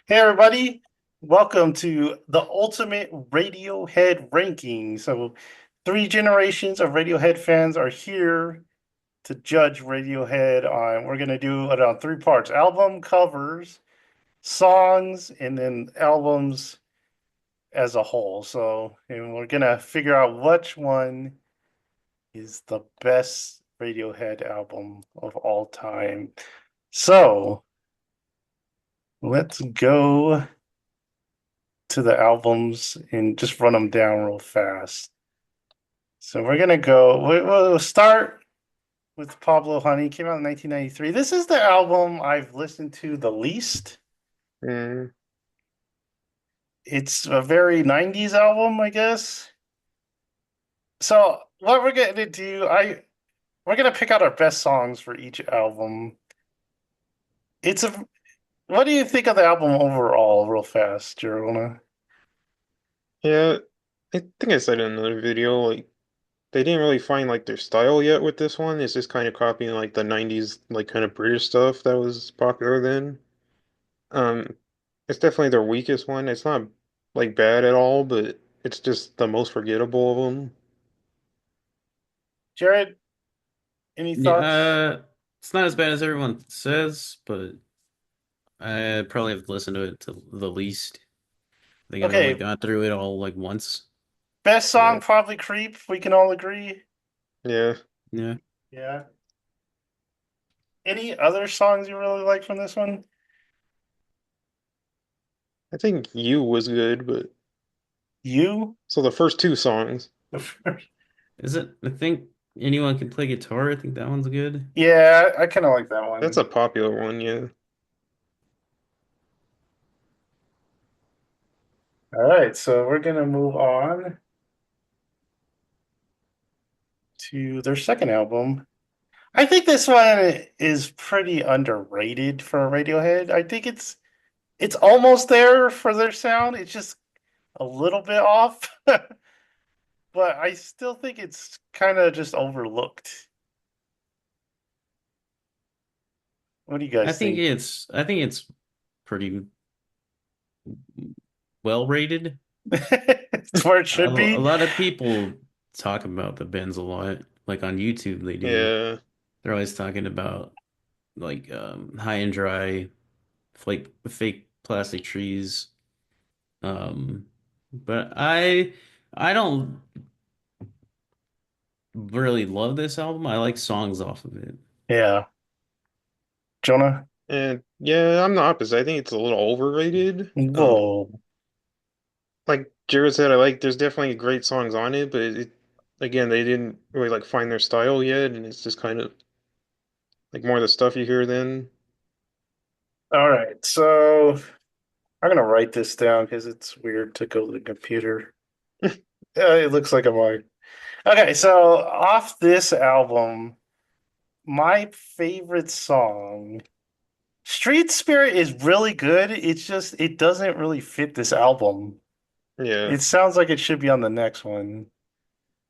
Hey everybody, welcome to the ultimate Radiohead ranking. So, three generations of Radiohead fans are here to judge Radiohead on. We're gonna do it on three parts: album covers, songs, and then albums as a whole. So, and we're gonna figure out which one is the best Radiohead album of all time. So, let's go to the albums and just run them down real fast. So we're gonna go. We'll start with Pablo Honey. Came out in 1993. This is the album I've listened to the least. Mm, It's a very 90s album, I guess. So what we're gonna do, we're gonna pick out our best songs for each album. It's a. What do you think of the album overall, real fast, Jerona? yeah, I think I said in another video, like they didn't really find like their style yet with this one. It's just kind of copying like the 90s like kind of British stuff that was popular then. Um, it's definitely their weakest one. It's not like bad at all, but it's just the most forgettable of them. Jared, any Yeah, thoughts? it's not as bad as everyone says, but I probably have listened to it to the least. I think I've only Okay, gone through it all like once. best Yeah. song probably Creep. We can all agree. Yeah. Yeah. Yeah. Any other songs you really like from this one? I think You was good, but You? so the first two songs. The Is it? I think anyone can play guitar. I think that one's good. Yeah, I kind of like that That's one. a popular one, yeah. All right, so we're gonna move on to their second album. I think this one is pretty underrated for Radiohead. I think it's almost there for their sound. It's just a little bit off, but I still think it's kind of just overlooked. What do you guys think? I think it's pretty well rated. It's where it A should be. lot of people talk about the Bends a lot. Like on YouTube they do. Yeah. They're always talking about like high and dry, fake plastic trees. Um but I don't really love this album. I like songs off of it. Yeah, Jonah. And yeah, I'm the opposite. I think it's a little overrated. Whoa. Like Jared said, I like there's definitely great songs on it, but again, they didn't really like find their style yet, and it's just kind of like more of the stuff you hear then. All right, so I'm gonna write this down because it's weird to go to the computer. It looks like I'm like, okay, so off this album, my favorite song, Street Spirit, is really good. It's just it doesn't really fit this album. Yeah. It sounds like it should be on the next one.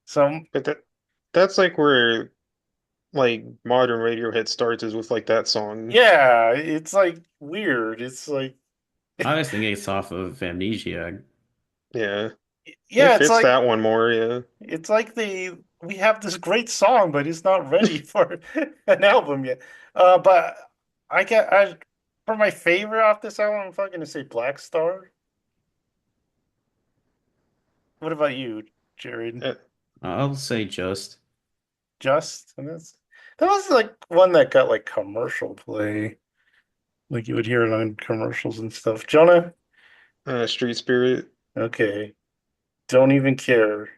So But that's like where like modern Radiohead starts is with like that song. yeah, it's like weird. It's like I was thinking it's off of Amnesia. Yeah. It yeah, fits that one more, yeah. it's like we have this great song, but it's not ready for an album yet. But I for my favorite off this album, I'm probably gonna say Black Star. What about you, Jared? Uh, I'll say just. Just and that was like one that got like commercial play, like you would hear it on commercials and stuff. Jonah, Street Spirit. okay, don't even care.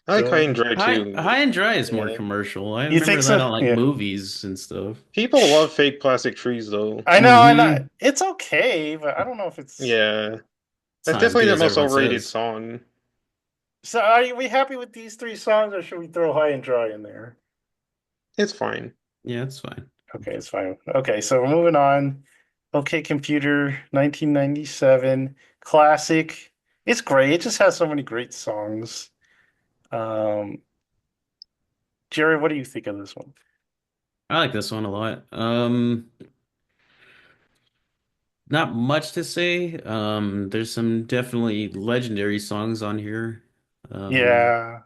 I like High Don't and even, Dry too. High and Dry is more yeah. commercial. I You think remember that so? on like Yeah. movies and stuff. People love Shh. fake plastic trees though. I know, and Hmm. it's okay, but I don't know if it's. Yeah. It's That's not as definitely good the as most everyone overrated says. song. So are we happy with these three songs, or should we throw High and Dry in there? It's fine. Yeah, it's fine. Okay, it's fine. Okay, so we're moving on. Okay, Computer, 1997, classic. It's great. It just has so many great songs. Um, Jerry, what do you think of this one? I like this one a lot. Not much to say. There's some definitely legendary songs on here. Um, Yeah,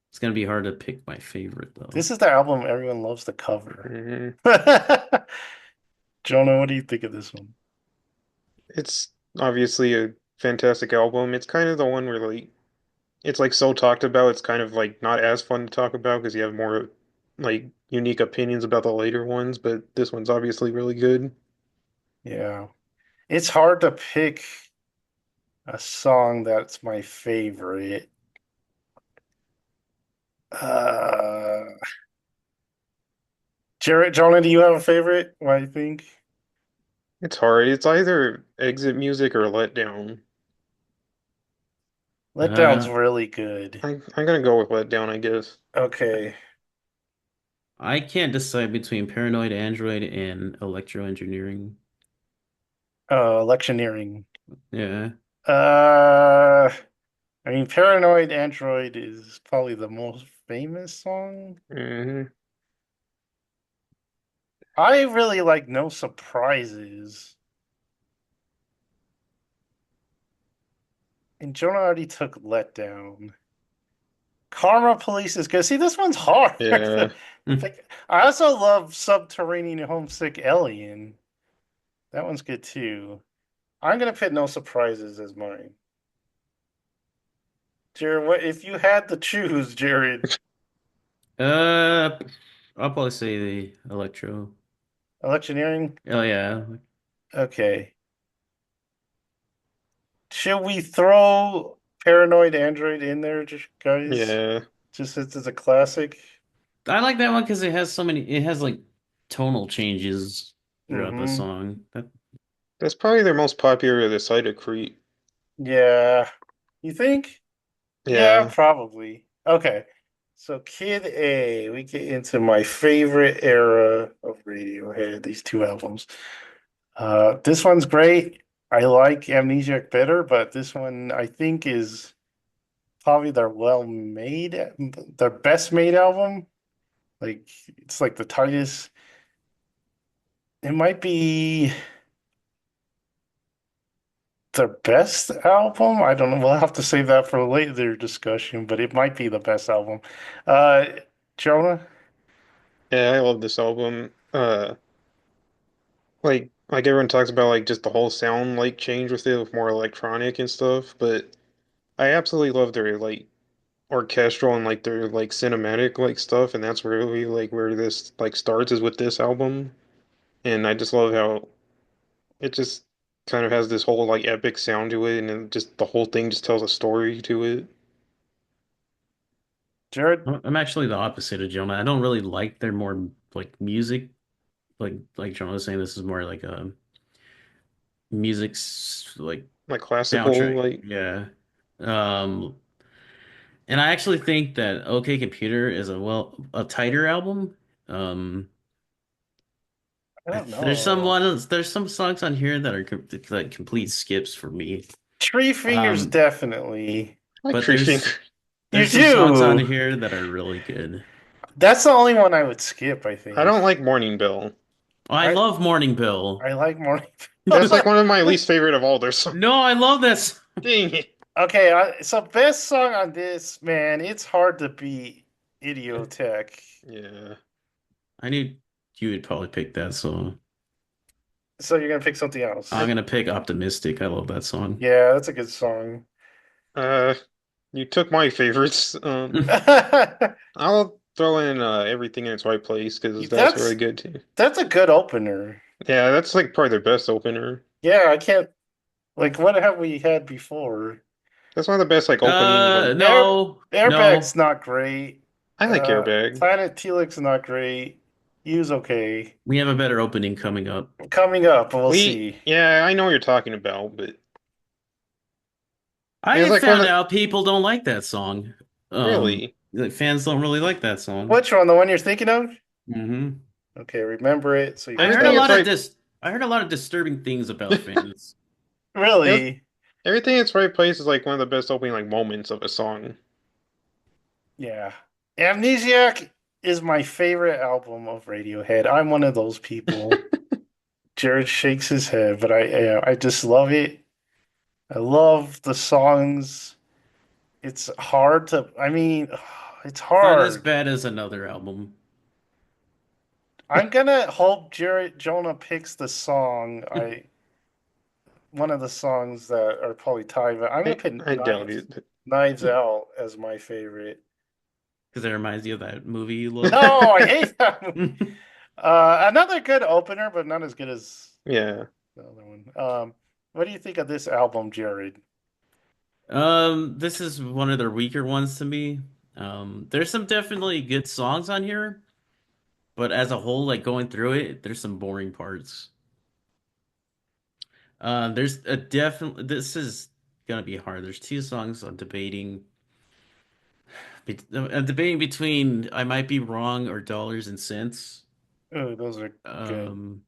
it's gonna be hard to pick my favorite though. this is the album everyone loves to cover. Mhm. Jonah, what do you think of this one? It's obviously a fantastic album. It's kind of the one where like it's like so talked about, it's kind of like not as fun to talk about because you have more like unique opinions about the later ones, but this one's obviously really good. Yeah, it's hard to pick a song that's my favorite. Uh, Jared, Jonah, do you have a favorite? What do you think? It's hard. It's either exit music or let down. Letdown's Uh, really good. I'm gonna go with let down, I guess. Okay. I can't decide between Paranoid Android and Electro Engineering. Electioneering. Yeah. Uh, I mean, Paranoid Android is probably the most famous song. Hmm. I really like No Surprises. And Jonah already took Letdown. Karma Police is good. See, this one's hard. Yeah. I also love Subterranean Homesick Alien. That one's good too. I'm gonna put No Surprises as mine. Jared, what if you had to choose, Jared? Uh, I'll probably say the Electro. Electioneering? Oh yeah. Okay. Should we throw Paranoid Android in there, just guys? Yeah. Just since it's a classic. I like that one because it has so many. It has like tonal changes throughout the Mm-hmm. song. That's probably their most popular this side of Crete. Yeah. You think? Yeah, Yeah. probably. Okay. So Kid A, we get into my favorite era of Radiohead, these two albums. This one's great. I like Amnesiac better, but this one I think is probably their their best made album. Like it's like the tightest. It might be their best album. I don't know. We'll have to save that for a later discussion, but it might be the best album. Uh, Jonah? Yeah, I love this album. Like everyone talks about like just the whole sound like change with it with more electronic and stuff, but I absolutely love their like orchestral and like their like cinematic like stuff, and that's really like where this like starts is with this album. And I just love how it just kind of has this whole like epic sound to it, and then just the whole thing just tells a story to it. Jared? I'm actually the opposite of Jonah. I don't really like their more like music. Like Jonah was saying, this is more like a like Like classical, soundtrack. like Yeah. Um, and I actually think that OK Computer is a tighter album. Um, I don't know. there's some songs on here that are like complete skips for me. Tree Fingers Um, definitely. I like but Tree Finger. You there's some songs on do. here that are really good. That's the only one I would skip, I I think. don't like Morning Bell. I I love Morning Bill. I like Morning. That's like one of my least favorite of all their songs. No, I love this. Dang it. Okay, so best song on this, man, it's hard to beat Idiotech. Yeah. I knew you would probably pick that song. So you're gonna pick something I'm else. gonna pick Optimistic. I love that song. Yeah, that's a good song. Uh, you took my favorites. I'll throw in everything in its right place because that's really That's good too. that's a good opener. Yeah, that's like probably their best opener. Yeah, I can't like what have we had before? That's one of the best like opening like Airbag's No. not great. I like Airbag. Planet Telix not great. Use okay. We have a better opening coming up. Coming up, we'll We see. yeah, I know what you're talking about, but it's I like one found of out people don't like that song. really. Like fans don't really like that song. Which one? The one you're thinking of? Hmm. Okay, remember it so you I can heard a Everything it's tell. lot of right dis I heard a lot of disturbing things about fans. it, Really? everything it's right place is like one of the best opening like moments of a song. Yeah. Amnesiac is my favorite album of Radiohead. I'm one of those people. Jared shakes his head, but I just love it. I love the songs. It's hard to, I mean, it's It's not as hard. bad as another album. I'm gonna hope Jared Jonah picks the song. One of the songs that are probably tied, but I'm gonna pick I doubt it. Knives Out as my favorite. Because it reminds you of that movie you love. No, I hate that movie. Another good opener, but not as good as Yeah. the other one. What do you think of this album, Jared? This is one of their weaker ones to me. There's some definitely good songs on here, but as a whole, like going through it, there's some boring parts. There's a definitely this is gonna be hard. There's two songs I'm debating. I'm debating between I Might Be Wrong or Dollars and Cents. Oh, those are good. Um,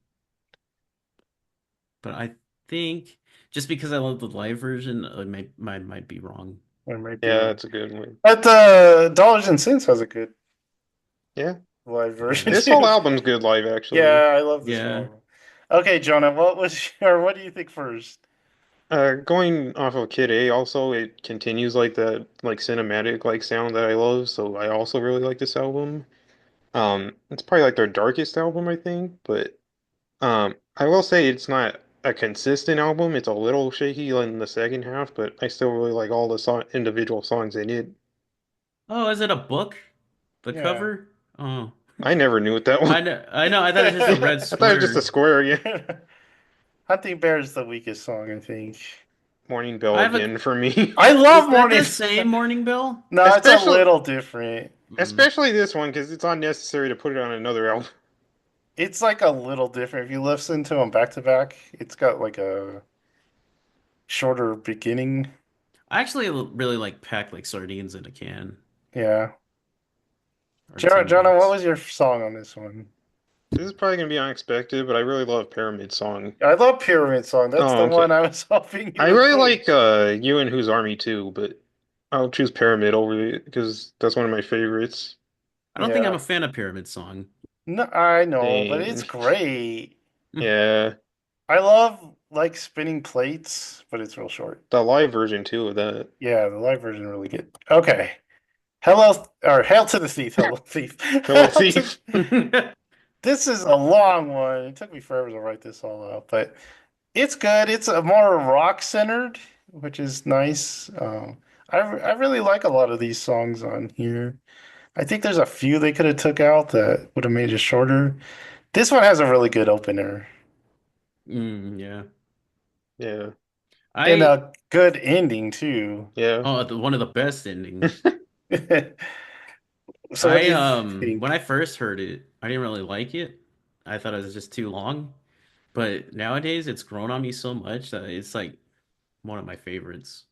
but I think just because I love the live version, I might be wrong. I might be Yeah, wrong. that's a good one. But Dollars and Cents has a good Yeah. live version This whole too. album's good live, actually. Yeah, I love this whole Yeah. album. Okay, Jonah, what do you think first? Going off of Kid A, also it continues like that like cinematic like sound that I love, so I also really like this album. It's probably like their darkest album, I think, but I will say it's not a consistent album. It's a little shaky in the second half, but I still really like all the individual songs in it. Oh, is it a book? The Yeah. cover? Oh, I never knew what that was. I know. I know. I thought it was just a red I thought it was just a square. square, yeah. Hunting Bear is the weakest song, I think. Morning Bell I have a. again for me. I Is love that Morning. the same Morning Bell? No, it's a Especially little different. Mm. especially this one because it's unnecessary to put it on another album. It's like a little different. If you listen to them back to back, it's got like a shorter beginning. I actually really like packed like sardines in a can Yeah. or tin Jonah, what box. was your song on this one? This is probably gonna be unexpected, but I really love Pyramid Song. I love Pyramid Song. That's Oh, the okay. one I was hoping you I would really pick. like You and Who's Army too, but I'll choose Pyramid over it because that's one of my favorites. I don't think I'm Yeah. a fan of Pyramid Song. No, I know, but it's Same. great. Yeah, I love like spinning plates, but it's real short. the live version too of that. Yeah, the live version really good. Okay. Hello or Hail to the Thief, Hello Thief. Hello Thief. This is a long one. It took me forever to write this all out, but it's good. It's a more rock centered, which is nice. I really like a lot of these songs on here. I think there's a few they could have took out that would have made it shorter. This one has a really good opener Yeah. Yeah, and I a good ending too. yeah. one of the best endings. So what do you When think? I first heard it, I didn't really like it. I thought it was just too long. But nowadays it's grown on me so much that it's like one of my favorites.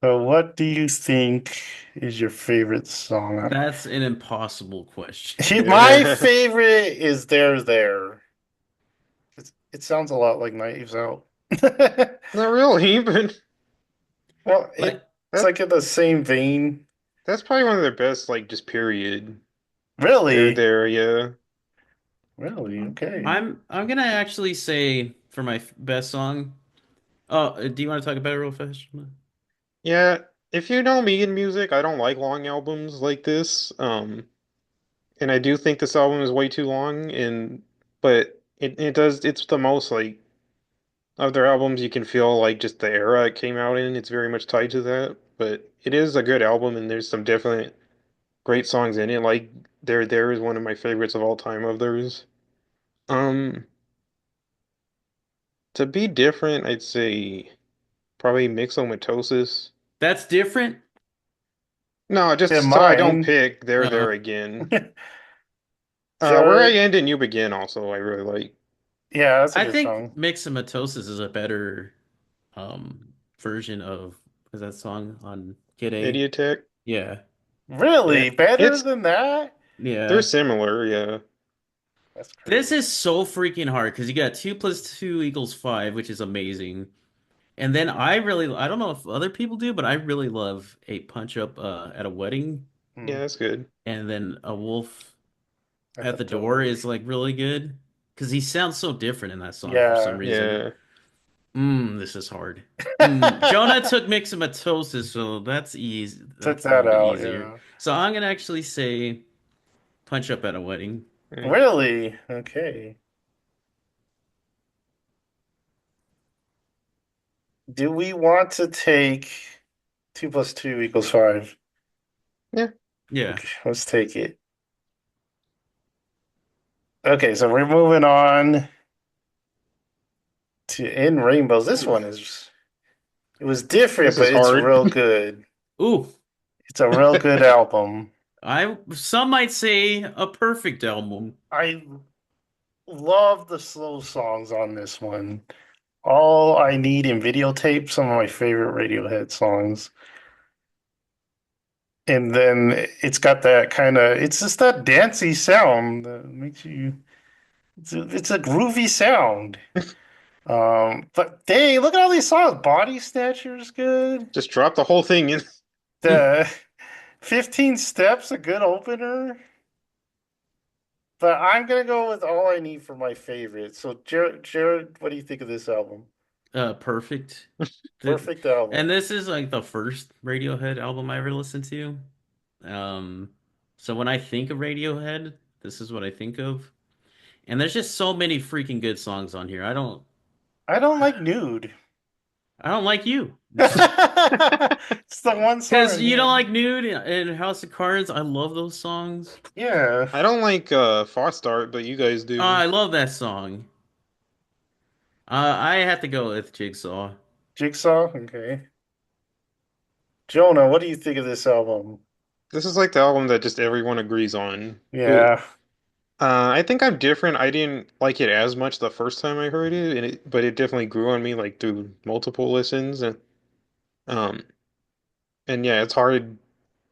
So what do you think is your favorite song? That's an impossible question. My Yeah. favorite is There There. It sounds a lot like Knives Out. Not really, but Well, Like it's that like in the same vein. that's probably one of their best, like just period. They're Really? there, yeah. Really? Okay. I'm gonna actually say for my best song. Oh, do you want to talk about it real fast? Yeah. If you know me in music, I don't like long albums like this. And I do think this album is way too long, and but it's the most like of their albums you can feel like just the era it came out in. It's very much tied to that. But it is a good album and there's some definite great songs in it. Like There is one of my favorites of all time of theirs. Um, to be different, I'd say probably Mixomatosis. That's different. No, In just so I don't mine, pick There Uh, again. Where I Jared, End and You Begin also I really like. yeah, that's a I good think song. Mixomatosis is a better version of is that song on Kid A? Idioteque. Yeah. Yeah. Really? Better It's than that? they're Yeah. similar, yeah. That's This crazy. is so freaking hard because you got 2 + 2 = 5, which is amazing. And then I don't know if other people do, but I really love a punch up at a wedding. Hmm. Yeah, that's good. And then a wolf At at the the door door. is like really good. because he sounds so different in that song for some Yeah. reason. Yeah. This is hard. Jonah took myxomatosis, so that's easy. Took That's a that little bit out, easier. yeah. So I'm gonna actually say Punch Up at a Wedding. Right. Really? Okay. Do we want to take 2 plus 2 equals 5? Yeah. Yeah. Okay, let's take it. Okay, so we're moving on to In Rainbows. This one is it was different, This is but it's hard. real good. Ooh, It's a real good album. I some might say a perfect album. I love the slow songs on this one. All I Need in Videotape, some of my favorite Radiohead songs. And then it's got that kind of, it's just that dancey sound that makes you, it's a groovy sound. But dang, look at all these songs. Body Snatcher's good. Just drop the whole thing in. The 15 Steps, a good opener. But I'm gonna go with All I Need for my favorite. So Jared, what do you think of this album? Perfect. The, Perfect and album. this is like the first Radiohead album I ever listened to. Um, so when I think of Radiohead, this is what I think of. And there's just so many freaking good songs on here. I don't like Nude. I don't like you. It's the one song Because on you don't here. like Nude and House of Cards. I love those songs. Yeah. I don't like Fast Art, but you guys do. I love that song. I have to go with Jigsaw. Jigsaw? Okay. Jonah, what do you think of this album? This is like the album that just everyone agrees on. But Yeah. I think I'm different. I didn't like it as much the first time I heard it, but it definitely grew on me like through multiple listens um and yeah, it's hard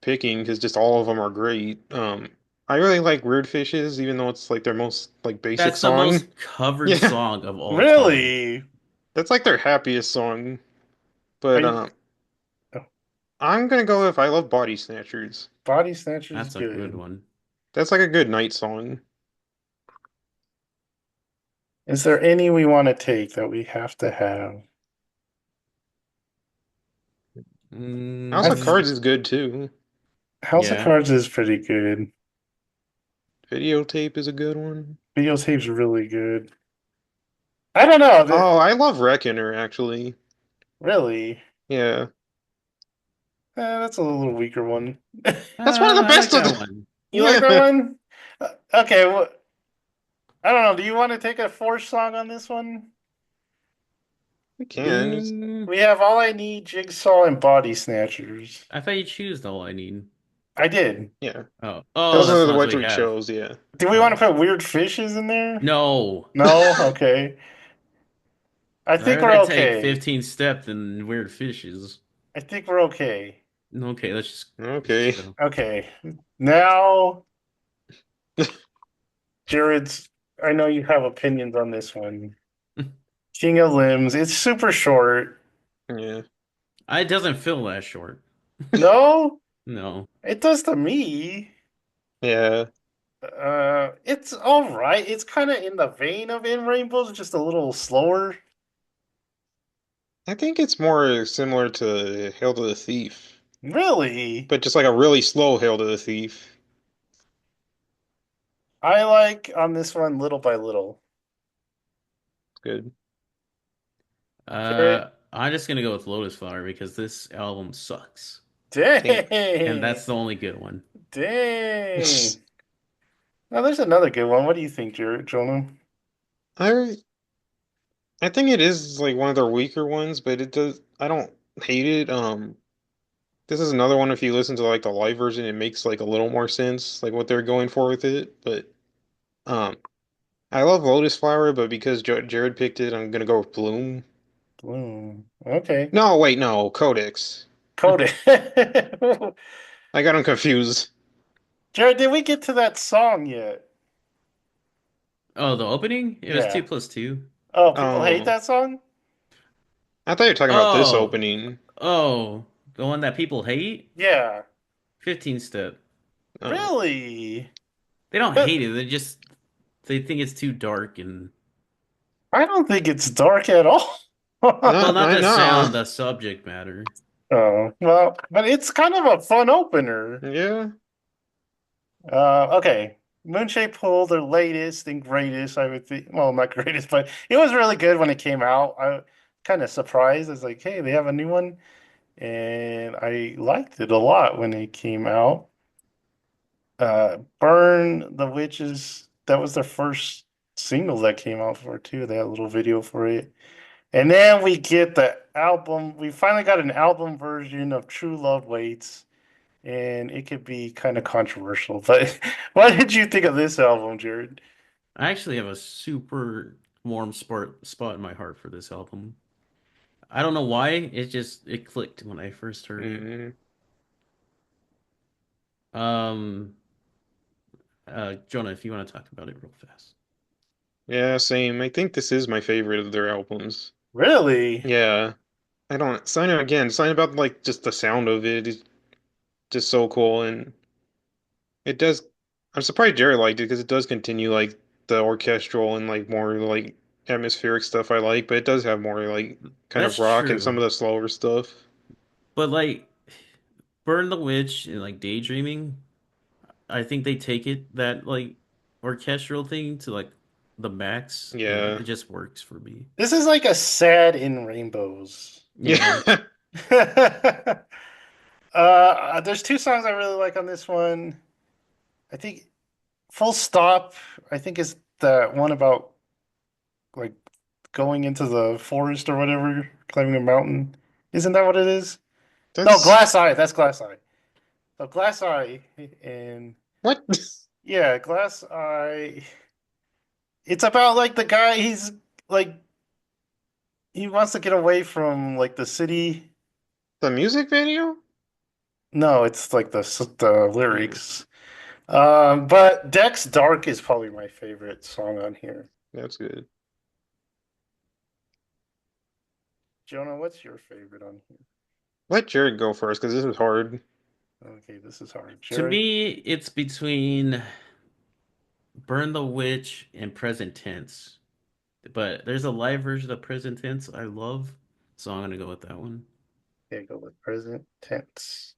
picking because just all of them are great. I really like Weird Fishes, even though it's like their most like basic That's the song. most covered Yeah, song of all time. Really? that's like their happiest song. But I oh, I'm gonna go with I Love Body Snatchers. Body Snatcher's That's a good good. one. That's like a good night song. Is there any we want to take that we have to have? House I of th Cards Mm, is good too. House of yeah. Cards is pretty good. Videotape is a good one. Videotape's really good. I don't know. Oh, I love Reckoner actually. Really? Yeah. That's a little weaker one. That's one of the I like best of that the one. You like that Yeah. one? Okay, well, I don't know. Do you want to take a fourth song on this one? We can. Mm, We have All I Need, Jigsaw, and Body Snatchers. I thought you choose All I Need. I did. Yeah. Oh, Those Those. that's are the the ones ones we we have. chose, yeah. Do we want to Oh, put Weird Fishes in there? no. No? Okay. I I'd think we're rather take okay. 15 Step than Weird Fishes. I think we're okay. Okay, let's just Okay. go. Okay. Now, Jared's, I know you have opinions on this one. King of Limbs. It's super short. Yeah. It doesn't feel that short. No, No. it does to me. Yeah. It's all right. It's kind of in the vein of In Rainbows, just a little slower. I think it's more similar to Hail to the Thief, Really, but just like a really slow Hail to the Thief. I like on this one Little by Little. Good. Jared, I'm just gonna go with Lotus Flower because this album sucks. Damn. And that's dang, the only good one. dang. Now there's another good one. What do you think, Jared, Jonah? I I think it is like one of their weaker ones, but it does I don't hate it. This is another one if you listen to like the live version, it makes like a little more sense, like what they're going for with it. But um I love Lotus Flower, but because Jared picked it, I'm gonna go with Bloom. Bloom. Okay. No, wait, no, Codex. Coded. I got him confused. Jared, did we get to that song yet? Oh, the opening? It was Yeah. 2+2. Oh, people hate Oh, that song? I thought you were talking about this Oh, opening. oh, the one that people hate? Yeah. 15 Step. Oh, Really? They don't hate But it. They just They think it's too dark and I don't think it's dark at all. well, not I the know. sound, the subject matter. Oh, well, but it's kind of a fun opener. Yeah. Okay. Moonshaped Pool, their latest and greatest, I would think. Well, not greatest, but it was really good when it came out. I kind of surprised. I was like, hey, they have a new one. And I liked it a lot when it came out. Burn the Witches, that was their first single that came out for it too. They had a little video for it. And then we get the album. We finally got an album version of True Love Waits, and it could be kind of controversial. But what did you think of this album, Jared? I actually have a super warm spot in my heart for this album. I don't know why, it clicked when I first heard it. Mm, Um, Jonah, if you want to talk about it real fast. yeah, same. I think this is my favorite of their albums. Really? Yeah. I don't sign again, sign about like just the sound of it is just so cool and it does I'm surprised Jerry liked it because it does continue like the orchestral and like more like atmospheric stuff I like, but it does have more like kind of That's rock and some true. of the slower stuff. But like Burn the Witch and like Daydreaming, I think they take it that like orchestral thing to like the max and Yeah. it just works for me. This is like a sad in rainbows. Yeah. Yeah. There's two songs I really like on this one. I think Full Stop, I think is the one about like going into the forest or whatever, climbing a mountain. Isn't that what it is? No, That's Glass Eye. That's Glass Eye. So Glass Eye and what? yeah, Glass Eye. It's about like the guy. He's like he wants to get away from like the city. The music video? No, it's like the Hmm, lyrics. But Dex Dark is probably my favorite song on here. that's good. Jonah, what's your favorite on here? Let Jared go first because this is hard. Okay, this is hard. To Jared? me, it's between Burn the Witch and Present Tense. But there's a live version of Present Tense I love, so I'm gonna go with that one. Okay, go with present tense.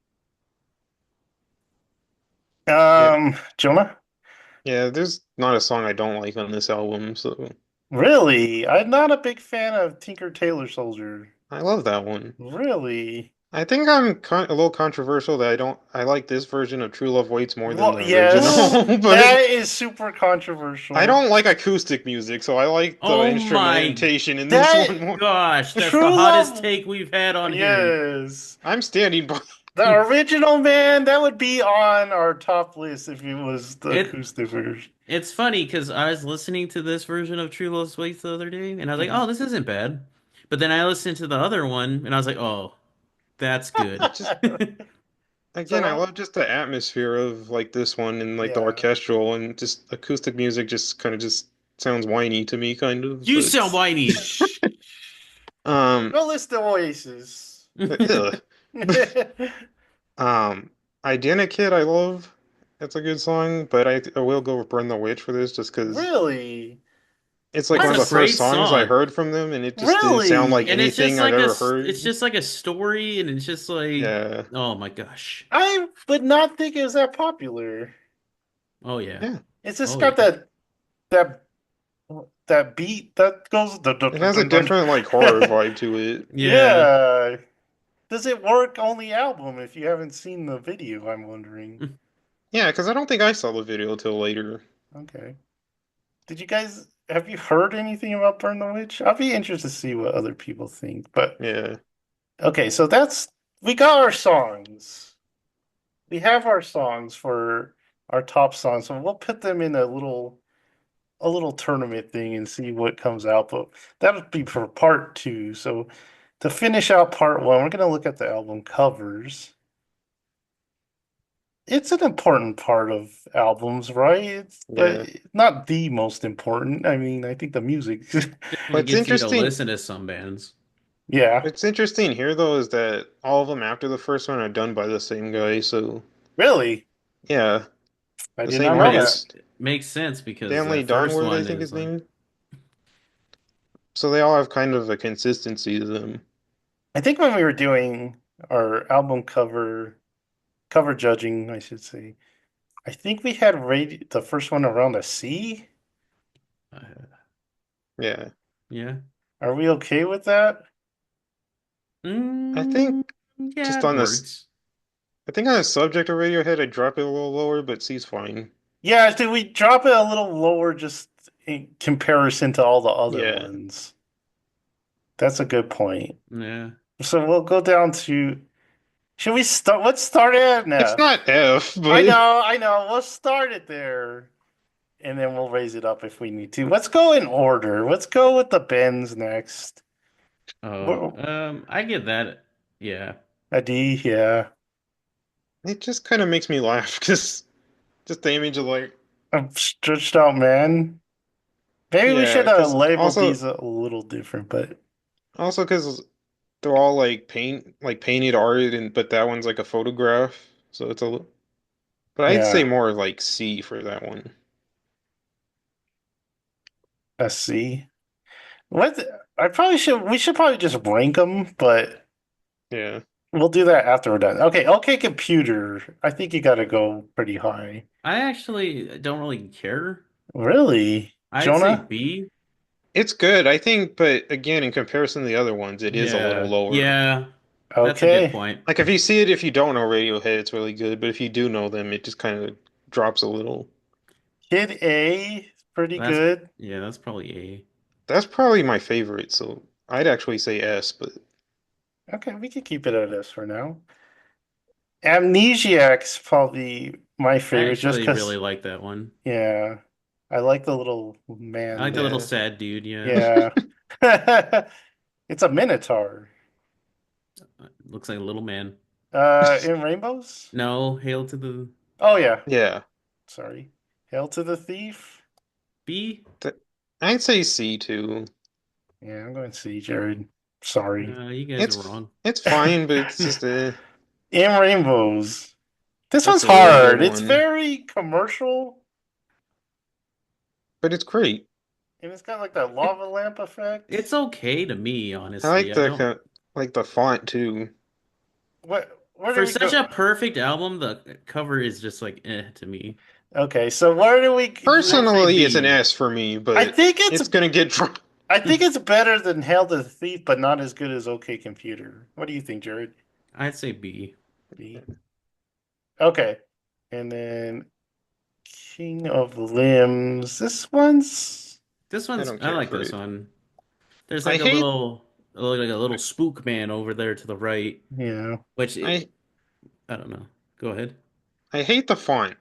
Yeah. Jonah? Yeah, there's not a song I don't like on this album, so Really? I'm not a big fan of Tinker Tailor Soldier. I love that one. Really? I think I'm a little controversial that I like this version of True Love Waits more than Well, the yes, original, that but is super I controversial. don't like acoustic music, so I like the Oh my instrumentation in this That one more. gosh, that's the True hottest Love, take we've had on here. yes. I'm standing by. The original man, that would be on our top list if it was the It acoustic version. it's funny because I was listening to this version of True Love's Waits the other day, and I was like, Mhm. "Oh, this isn't bad." But then I listened to the other one, and I was like, "Oh, that's good." Just again, I So, love just the atmosphere of like this one and like the yeah. orchestral and just acoustic music just kind of just sounds whiny to me, kind of. You sound But whiny. Shh. um, Go list the Oasis. ugh. Um, Identikit, I love. That's a good song, but I will go with Burn the Witch for this just because Really? it's like It's one of a the What's first great songs I song. heard from them, and it just didn't sound like And really? anything I've ever it's heard. just like a story and it's just like Yeah, oh my gosh. I would not think it was that popular. Oh yeah. yeah. It's just Oh got yeah. that that beat that goes dun, dun, It dun, has a dun, dun. different like horror vibe to it. Yeah. Yeah. Does it work on the album if you haven't seen the video, I'm wondering. Yeah, because I don't think I saw the video till later. Okay. Did you guys have you heard anything about Burn the Witch? I'll be interested to see what other people think. But Yeah, okay, so that's we got our songs. We have our songs for our top songs, so we'll put them in a little tournament thing and see what comes out. But that would be for part two. So to finish out part one, we're gonna look at the album covers. It's an important part of albums, right? But yeah. not the most important. I mean, I think the music. Definitely But it's gets you to interesting. listen to some bands. Yeah, What's interesting here though is that all of them after the first one are done by the same guy. So really. yeah, I the did same not know Right, it's that. artist. makes sense because Stanley that first Donworth, I one think is his like, name. So they all have kind of a consistency to them. I think when we were doing our album cover judging, I should say, I think we had rated the first one around a C. uh, Yeah. yeah. Are we okay with that? I think Mm, yeah, just it on this, works. I think on the subject of Radiohead, I'd drop it a little lower, but C's fine. Yeah, did we drop it a little lower just in comparison to all the other Yeah. ones? That's a good point. Yeah. So we'll go down to, should we start? Let's start at an It's F. not F, but I know. We'll start it there, and then we'll raise it up if we need to. Let's go in order. Let's go with the Bends next. Oh, Wh- I get that. Yeah. A D, yeah. it just kind of makes me laugh because just the image of like, A stretched out man. Maybe we yeah, should have because labeled these a little different, but also because they're all like painted art, and but that one's like a photograph, so it's but I'd say yeah, more like C for that one. a C. What? I probably should. We should probably just rank them, but Yeah. we'll do that after we're done. Okay, okay, computer. I think you got to go pretty high. I actually don't really care. Really, I'd say Jonah? B. It's good, I think, but again, in comparison to the other ones, it is a little Yeah. lower. Yeah. That's a good Okay, point. Like if you see it, if you don't know Radiohead, it's really good, but if you do know them, it just kind of drops a little. Kid A, pretty That's good. yeah, that's probably A. That's probably my favorite, so I'd actually say S, but Okay, we can keep it at this for now. Amnesiac's probably my I favorite, just actually really because. like that one. Yeah, I like the little I man like the little there. sad dude, yeah. Yeah, it's a minotaur. Looks like a little man. In rainbows? No, hail to the Oh yeah, yeah. sorry. Hail to the thief. B. Th- I'd say C too. Yeah, I'm going to see Jared. Sorry. You guys are It's wrong. it's fine, but it's just In rainbows. This one's that's a really good hard. It's one. very commercial, But it's great. and it's got like that It lava lamp effect. it's okay to me, I like honestly. I the don't like the font too. Where do for we such go? a perfect album, the cover is just like to me. Okay, so where do we? I'd say Personally, it's an B. S for me, I but think it's it's gonna get dropped. I think it's better than Hail to the Thief, but not as good as OK Computer. What do you think, Jared? I'd say B. B. Okay, and then King of Limbs. This one's This I one's don't I care like for this it. one. There's I like hate a little spook man over there to the right, yeah. which I I don't know. Go ahead. I hate the font.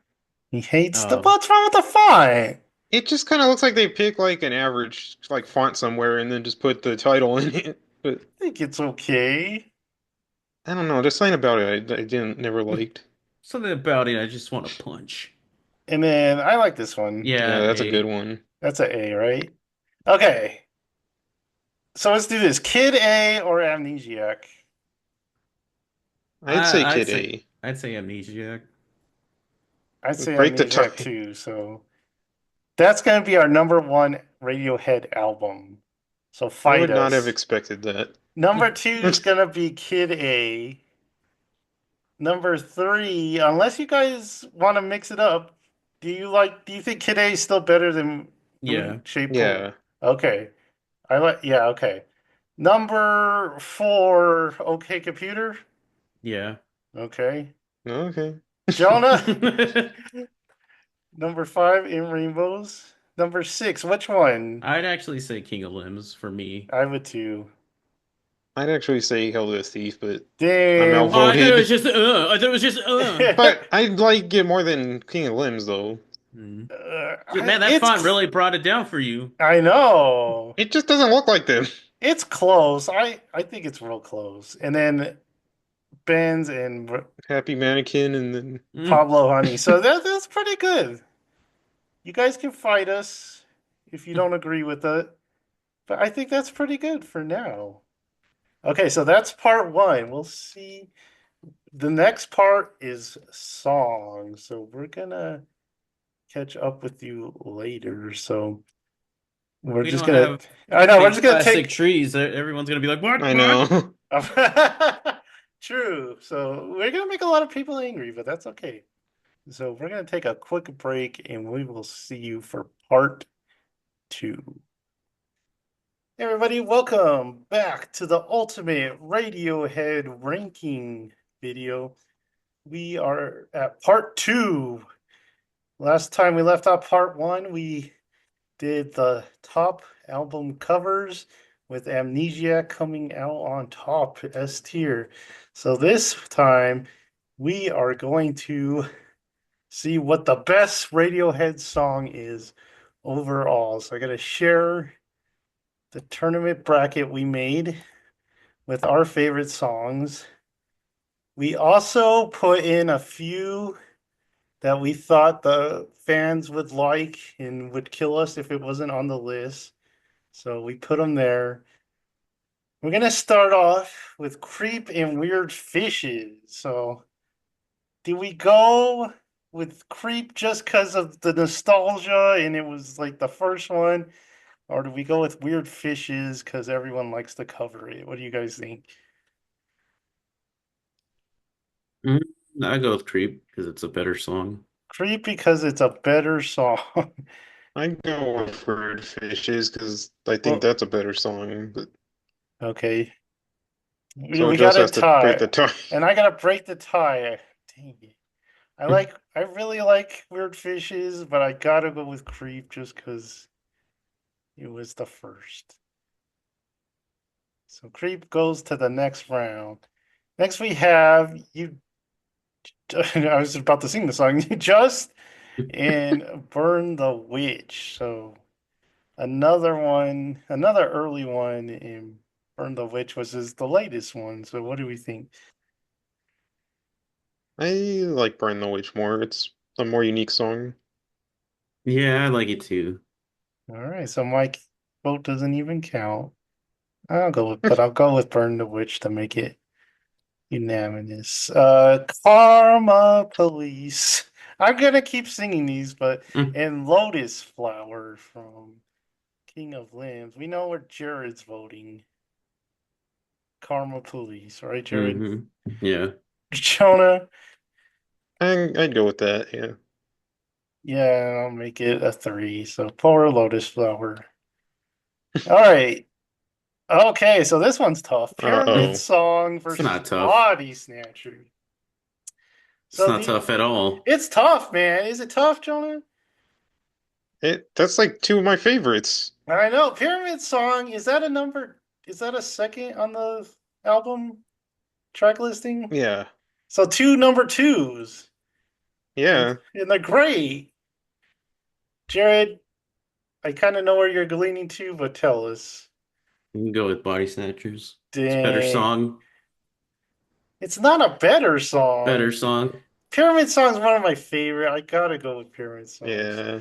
He hates the. Oh, What's wrong with the font? It just kind of looks like they pick like an average like font somewhere and then just put the title in it. But I think it's okay. I don't know. There's something about it I didn't never liked. something about it I just want to punch. And then I like this one. Yeah, Yeah, that's a good A. one. That's an A, right? Okay, so let's do this. Kid A or Amnesiac? I'd say I'd Kid say A. Amnesiac. I'd say Break the Amnesiac tie. too. So that's gonna be our number one Radiohead album. So I fight would not have us. expected that. Number two is gonna be Kid A. Number three, unless you guys want to mix it up, do you think Kid A is still better than Moon Yeah, Shaped Pool? Yeah. Okay. Yeah, okay. Number four, OK Computer. yeah. Okay. Okay. Jonah. Number five, In Rainbows. Number six, which one? I'd actually say King of Limbs for me. I would too. I'd actually say Hell to the Thief, but I'm Damn. Oh, I thought it was outvoted. just I thought it was just But I'd like it more than King of Limbs though. Hmm. Man, that It's font really brought it down for you. I know. It just doesn't look like them. It's close. I think it's real close. And then Benz and Happy Mannequin and then Mm. Pablo Honey. So that's pretty good. You guys can fight us if you don't agree with it, but I think that's pretty good for now. Okay, so that's part one. We'll see. The next part is songs. So we're gonna catch up with you later. So we're We just don't gonna, have I know, we're big just gonna plastic take, trees. Everyone's gonna be like, "What? I What?" know. true. So we're gonna make a lot of people angry, but that's okay. So we're gonna take a quick break and we will see you for part two. Hey everybody, welcome back to the ultimate Radiohead ranking video. We are at part two. Last time we left off part one, we did the top album covers with Amnesia coming out on top S tier. So this time we are going to see what the best Radiohead song is overall. So I got to share the tournament bracket we made with our favorite songs. We also put in a few that we thought the fans would like and would kill us if it wasn't on the list. So we put them there. We're gonna start off with Creep and Weird Fishes. So did we go with Creep just because of the nostalgia and it was like the first one? Or do we go with Weird Fishes because everyone likes to cover it? What do you guys think? Mhm. I go with Creep because it's a better song. Creep because it's a better song. I go with Weird Fishes because I think Well, that's a better song. But okay. so We got Just a has to break tie. the tie. And I gotta break the tie. Dang it. I really like Weird Fishes, but I gotta go with Creep just because it was the first. So Creep goes to the next round. Next we have you. I was about to sing the song. You just and Burn the Witch. So another one, another early one in Burn the Witch was the latest one. So what do we think? I like Burn the Witch more. It's a more unique song. Yeah, I like it too. All right, so Mike vote doesn't even count. I'll go with Burn the Witch to make it unanimous. Karma Police. I'm gonna keep singing these, but Mm. and Lotus Flower from King of Limbs. We know where Jared's voting. Karma Police, right, Jared? Hmm. Yeah. Jonah. I'd go with that. Yeah. Yeah, I'll make it a three. So poor Lotus Flower. All right. Okay, so this one's tough. Pyramid Oh. It's Song versus not tough. Body Snatcher. It's So not tough at all. it's tough, man. Is it tough, Jonah? That's like two of my favorites. I know. Pyramid Song, is that a number? Is that a second on the album track listing? Yeah. So two number twos. And Yeah. and they're great. Jared, I kind of know where you're leaning to, but tell us. You can go with Body Snatchers. It's a better Dang. song. It's not a better song. Better song. Pyramid Song's one of my favorite. I gotta go with Pyramid Songs. Yeah.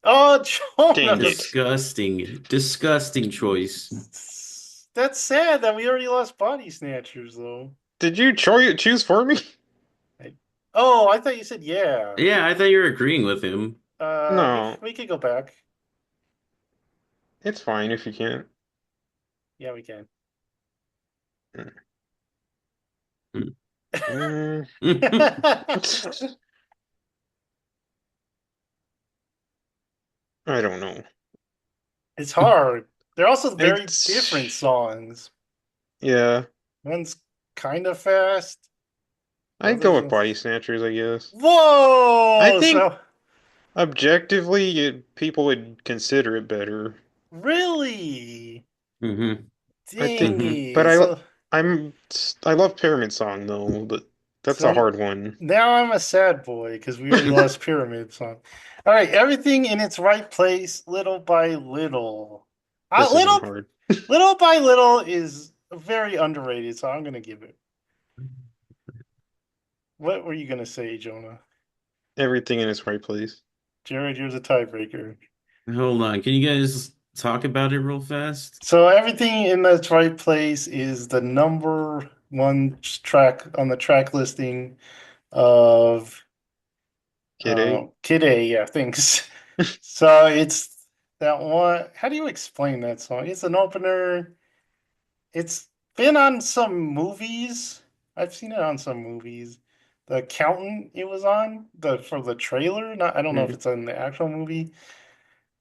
Oh, Dang Jonah. it. Disgusting. Disgusting choice. That's sad that we already lost Body Snatchers, though. Did you choose for me? I, oh, I thought you said yeah. Yeah, I thought you were agreeing with him. No. We could go back. It's fine if you can't. Yeah, we can. Mm. I don't know. It's hard. They're also very different It's songs. yeah. One's kind of fast. The I'd go other's with Body Snatchers, I guess. I whoa. think So objectively, people would consider it better. really, Hmm. I dang think, Hmm. but it. I love Pyramid Song though, but that's a So hard one. now I'm a sad boy because we already lost Pyramid Song. All right, everything in its right place, little by little. This isn't Little, hard. little by little is very underrated, so I'm gonna give it. What were you gonna say, Jonah? Everything in its right place. Jared, you're the tiebreaker. Hold on. Can you guys talk about it real fast? So everything in its right place is the number one track on the track listing of Kid A. Kid A, yeah, thanks. So it's that one. How do you explain that song? It's an opener. It's been on some movies. I've seen it on some movies. The Accountant it was on the for the trailer. Not I don't know if Mm. it's in the actual movie.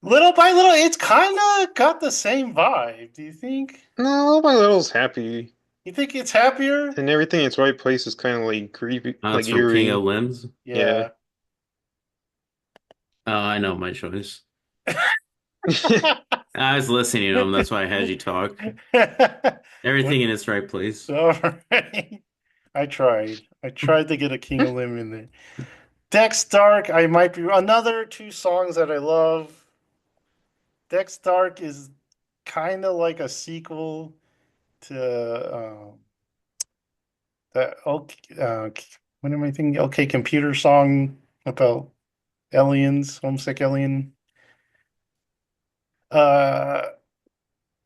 Little by little, it's kind of got the same vibe. Do you think? No, Little by Little's happy. You think it's happier? And everything in its right place is kind of like creepy, like It's from King of eerie. Limbs. Yeah. Yeah. Oh, I know my choice. I was listening to him. That's why I had you talk. Everything What? in its right place. All right. I tried. I tried to get a King of Limb in there. Dex Dark, I might be another two songs that I love. Dex Dark is kind of like a sequel to that okay, what am I thinking? Okay, computer song about aliens, homesick alien. Uh,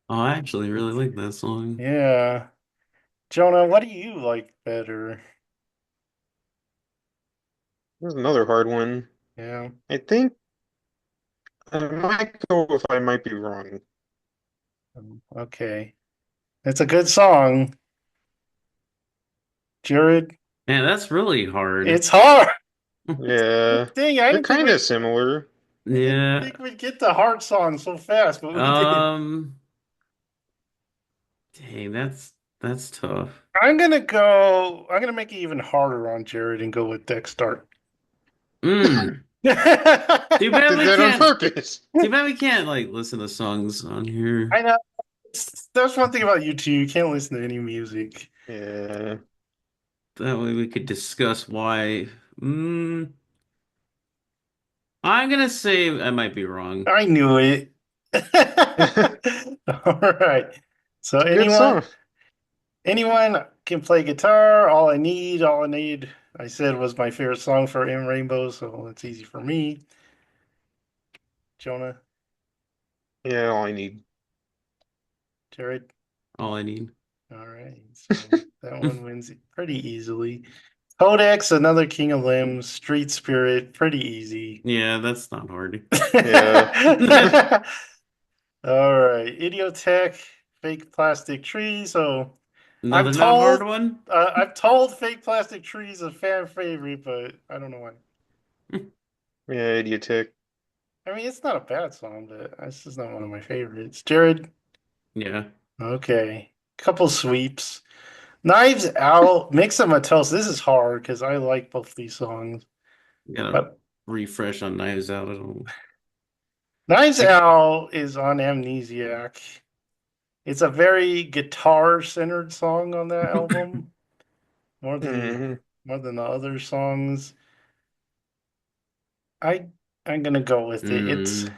Oh, I actually really like that song. yeah. Jonah, what do you like better? There's another hard one. Yeah. I think I might go if I might be wrong. Okay. It's a good song, Jared. Man, that's really hard. It's hard. Yeah. Dang, I They're didn't think kind of we similar. I didn't Yeah. think we'd get the hard song so fast, but we did. Um, Dang, that's tough. I'm gonna make it even harder on Jared and go with Dexter. Mm. Too I bad did we that on can't. purpose. Too bad we can't like listen to songs on here. I know. That's one thing about YouTube. You can't listen to any music. Yeah. That way we could discuss why. Mm, I'm gonna say I might be wrong. I knew it. All right. So It's a good song. anyone can play guitar. All I need, I said was my favorite song for In Rainbow, so it's easy for me. Jonah, Yeah, all I need. Jared. All I need. All right. So that one wins it pretty easily. Codex, another King of Limbs, Street Spirit, pretty easy. Yeah, that's not hard. Yeah. All right. Idiotech, fake plastic tree. So Another not hard one. I've told fake plastic tree is a fan favorite, but I don't know why. Yeah, Idiotic. I mean, it's not a bad song, but it's just not one of my favorites. Jared, Yeah, okay. Couple sweeps. Knives Out, Mix and Matels. This is hard because I like both these songs. gotta But refresh on Knives Out. I don't. Knives I, Out is on Amnesiac. It's a very guitar-centered song on that album, more than Hmm. more than the other songs. I I'm gonna go with it. mm,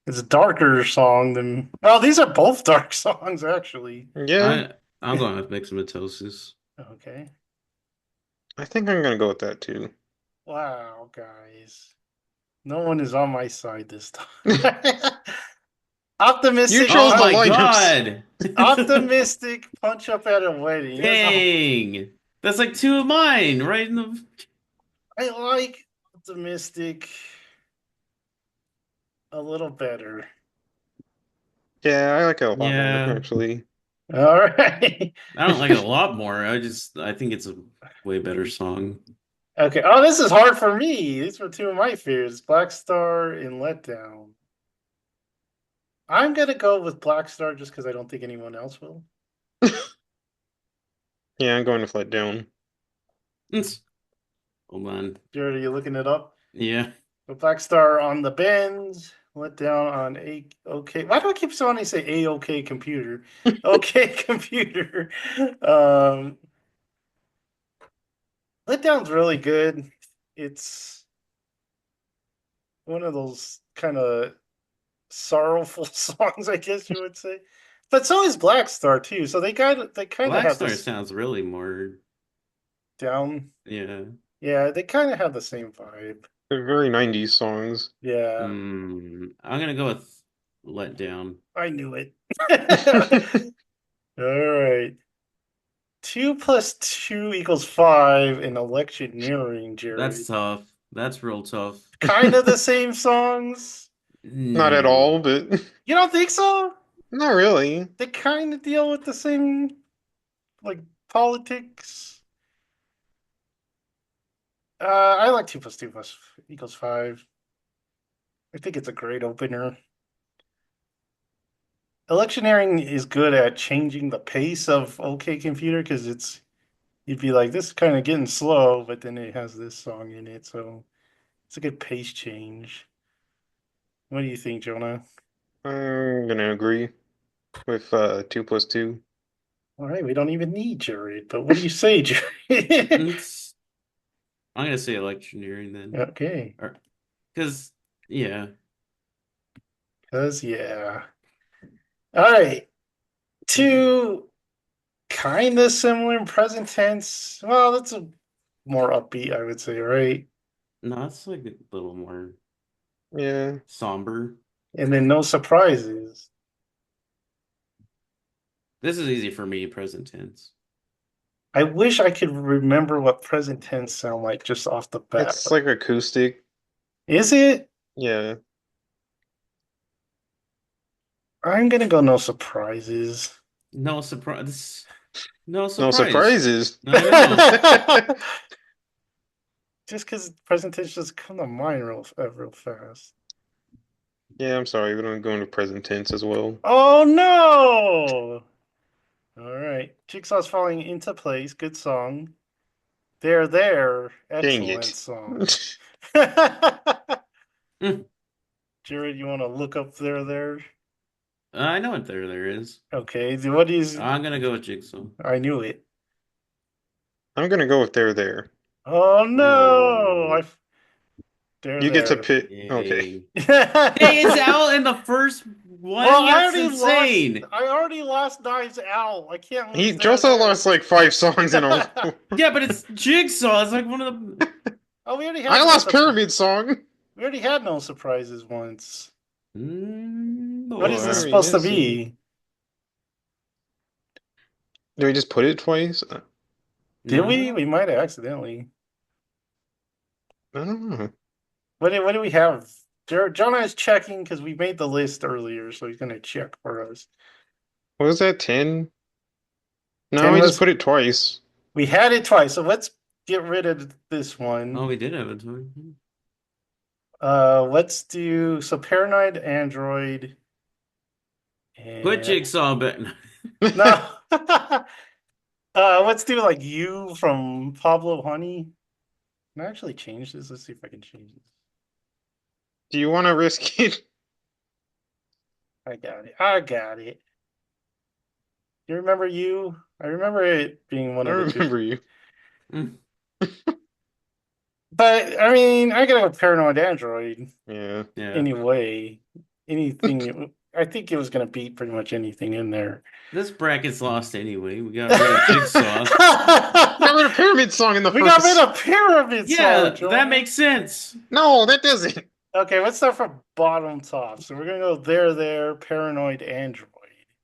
It's a darker song than well, these are both dark songs actually. Yeah, I'm going with Mixomatosis. Okay. I think I'm gonna go with that too. Wow, guys. No one is on my side this time. You Optimistic chose Oh the my lineups. God! optimistic punch up at a wedding. Dang, that's like two of mine, right in the. I like optimistic a little better. Yeah, I like it a lot more, Yeah, actually. All right. I don't like it a lot more. I think it's a way better song. Okay. Oh, this is hard for me. These were two of my favorites, Black Star and Letdown. I'm gonna go with Black Star just because I don't think anyone else will. Yeah, I'm going to Let Down. Hold on. Jared, are you looking it up? Yeah. But Black Star on the bends, let down on a okay. Why do I keep wanting to say a okay computer? Okay computer. Um, let down's really good. It's one of those kind of sorrowful songs, I guess you would say. But so is Black Star too. So they kind of Black have Star this sounds really more. down. Yeah. Yeah, they kind of have the same vibe. They're very 90s songs. Yeah, I'm gonna go with Let Down. I knew it. All right. 2 plus 2 equals 5 in electioneering, That's Jared. tough. That's real tough. Kind of the same songs. Not at No. all, but You don't think so? not really. They kind of deal with the same, like, politics. I like 2 plus 2 plus equals 5. I think it's a great opener. Electioneering is good at changing the pace of OK Computer because you'd be like, this is kind of getting slow, but then it has this song in it, so it's a good pace change. What do you think, Jonah? I'm gonna agree with 2 plus 2. All right, we don't even need Jared, but what do you say, Jared? It's, I'm gonna say electioneering then. Okay, Or, because, yeah. because yeah. All right, two kind of similar in present tense. Well, that's a more upbeat, I would say, right? No, it's like a little more Yeah, somber. And then no surprises. This is easy for me, present tense. I wish I could remember what present tense sound like just off the bat. it's like acoustic. Is it? Yeah, I'm gonna go no surprises. No surprise. No no surprise. surprises. I know. Just because present tense just come to mind real fast. Yeah, I'm sorry, we don't go into present tense as well. Oh no! All right. Jigsaw's falling into place. Good song. There. Dang Excellent it. song. Mm, Jared, you want to look up there? I know what there is. Okay. What is? I'm gonna go with Jigsaw. I knew it. I'm gonna go with there. Oh no! Oh, You get to There. pick. Okay. dang. Hey, it's out in the first Well, one? That's insane. I already lost Knives Out. I can't lose He also there. lost like 5 songs in a row. Yeah, but it's Jigsaw. It's like one of the. Oh, we already I had lost Pyramid Song. we already had no surprises once. What is this What are Boy. we supposed to missing? be? Did we just put it twice? Did we? We No. might have accidentally. I don't know. What do we have? Jonah is checking because we made the list earlier, so he's gonna check for us. What was that, 10? No, 10 we just was put it twice. we had it twice, so let's get rid of this Oh, one. we did have a time. Let's do so Paranoid Android Put and Jigsaw back. no. Let's do like you from Pablo Honey. Can I actually change this? Let's see if I can change this. Do you want to risk it? I got it. I got it. You remember you? I remember it being one I of the good. remember you. Mm, But I mean, I gotta go Paranoid Android Yeah. yeah. anyway. Anything, I think it was gonna beat pretty much anything in there. This bracket's lost anyway. We got rid of We Jigsaw. Got rid of Pyramid Song in the got rid first. of Pyramid Song, Yeah, that Jonah. makes sense. No, that doesn't. Okay, let's start from bottom top. So we're gonna go there, Paranoid Android.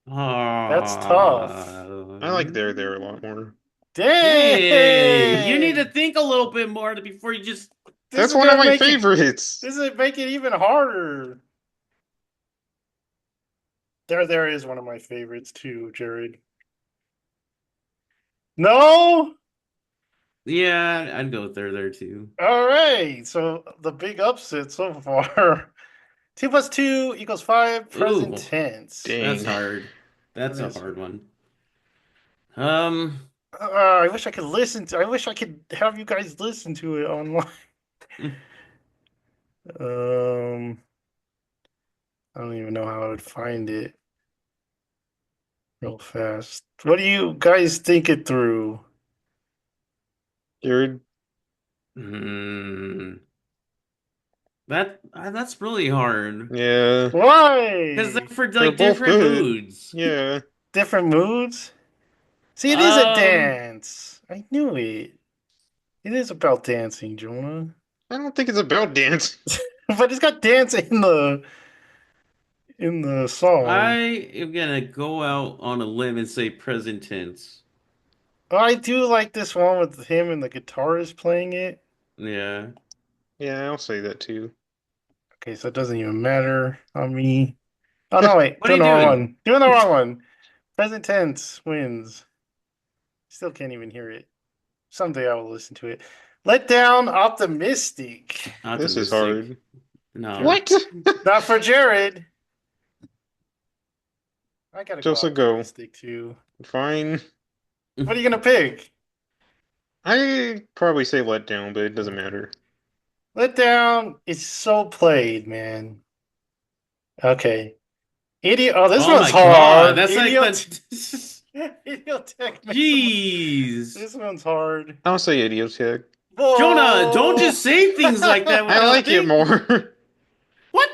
That's tough. I like Oh. there a lot more. Dang, you need to Dang! think a little bit more before you just. This That's is one of gonna my make it. favorites. This is make it even harder. There is one of my favorites too, Jared. No? Yeah, I'd go with there too. All right. So the big upset so far. 2 plus 2 equals 5, present Ooh, tense. that's Dang. hard. That That's a is. hard one. Um, I wish I could listen to. I wish I could have you guys listen to it online. Um, I don't even know how I would find it real fast. What do you guys think it through? You're hmm, that's really hard yeah. because they're Why? for They're like both different good. moods. Yeah. Different moods? See, it is a Um, dance. I knew it. It is about dancing, Jonah. I don't think it's about dance. But it's got dance in the I song. am gonna go out on a limb and say present tense. I do like this one with him and the guitarist playing it. Yeah. Yeah, I'll say that too. Okay, so it doesn't even matter on me. Oh no, wait, What are doing you the wrong doing? one. Doing the wrong one. Present tense wins. Still can't even hear it. Someday I will listen to it. Let down optimistic. This is Optimistic. hard. No. What? Not for Jared. I gotta go Joseph, go. optimistic too. Fine. What are you gonna pick? I probably say let down, but it doesn't matter. Let down is so played, man. Okay. Idiot. Oh, this Oh one's my God. hard. That's like Idiot. the Idiotech makes them. Jeez. This one's hard. I'll say Idiotech. Jonah, don't Whoa. just say things like that I without like it thinking. more. What?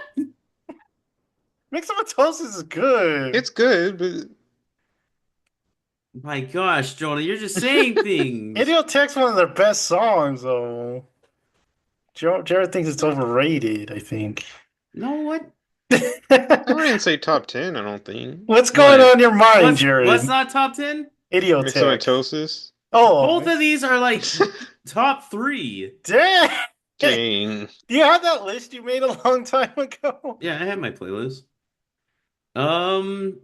Mixomatosis is good. It's good, but My gosh, Jonah, you're just saying things. Idiotech's one of their best songs, though. Jared thinks it's overrated, I think. No, what? I wouldn't say top 10, I don't think. What's going on What? in your mind, What's Jared? not top 10? Idiotech. Myxomatosis? Oh, Both of these are like top three. dang. Dang. Do you have that list you made a long time ago? Yeah, I have my playlist. Um,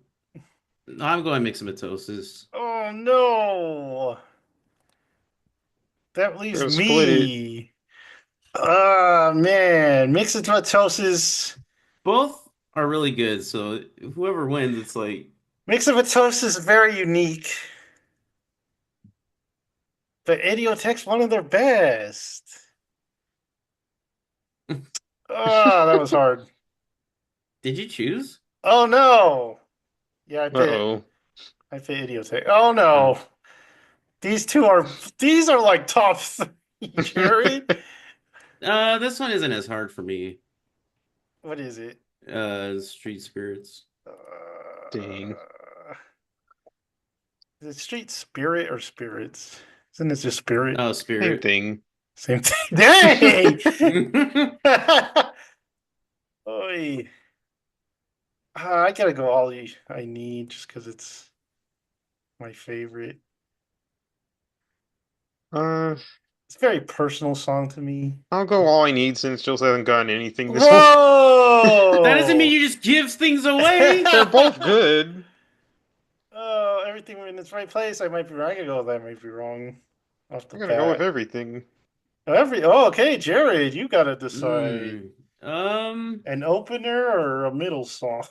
I'm going mixomatosis. Oh no. That leaves Bro, split it. me. Ah, man. Mixomatosis. Both are really good, so whoever wins, it's like Mixomatosis is very unique, but Idiotech's one of their best. Ah, that was hard. did you choose? Oh no. Yeah, Uh-oh. I fit Idiotech. Oh Uh, no. These are like top three, Jared. this one isn't as hard for me. What is it? Street Spirits. Dang. Is it Street Spirit or Spirits? Isn't it just Spirit? Oh, Same Spirit. thing. Same thing. Dang! Oy. I gotta go all I need just because it's my favorite. Uh, It's a very personal song to me. I'll go all I need since Jules hasn't gotten anything this one. That doesn't mean Whoa! you just give things away. They're both good. Oh, everything in its right place. I might be wrong. I could go with that. I might be wrong off the I'm gonna go with bat. everything. Okay, Jared, you gotta decide Hmm. an opener or a middle song.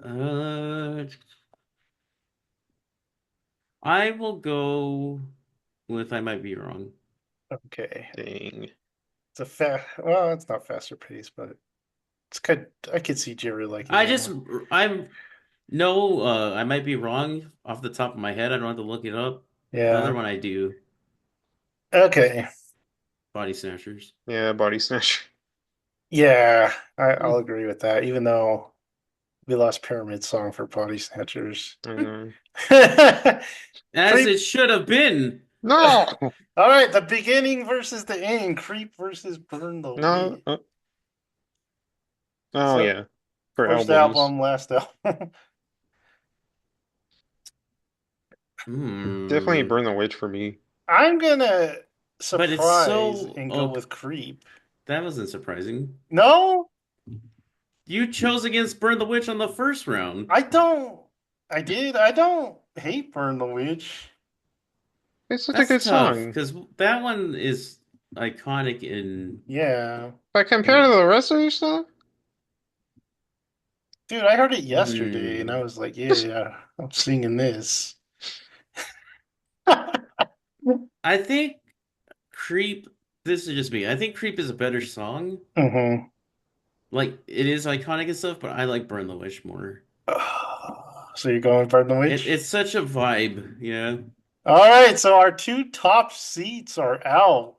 Uh, I will go with I might be wrong. Okay, Dang. it's a well, it's not faster pace, but it's good. I could see Jared liking I that just one. I'm no I might be wrong off the top of my head. I don't have to look it up. The other Yeah. one I do. Okay. Body Snatchers. Yeah, Body Snatch. Yeah, I'll Hmm. agree with that. Even though we lost Pyramid Song for Body Snatchers. I know. As Creep. it should have been. No! All right, the beginning versus the end. Creep versus Burn the No. Witch. Oh, So yeah. For first albums. album, last album. Definitely Hmm. Burn the Witch for me. I'm gonna But it's surprise so and go oh, with Creep. that wasn't surprising. No, You chose against Burn the Witch on the first round. I don't. I did. I don't hate Burn the Witch. It's such a That's good tough song. because that one is iconic in Yeah, But compared to in the rest of your stuff, dude, I heard it yesterday and I hmm. was like, yeah, I'm singing this. I think Creep, this is just me. I think Creep is a better song. hmm Like it is iconic and stuff, but I like Burn the Witch more. So you're going with Burn the Witch? It's such a vibe, yeah. All right, so our two top seats are out.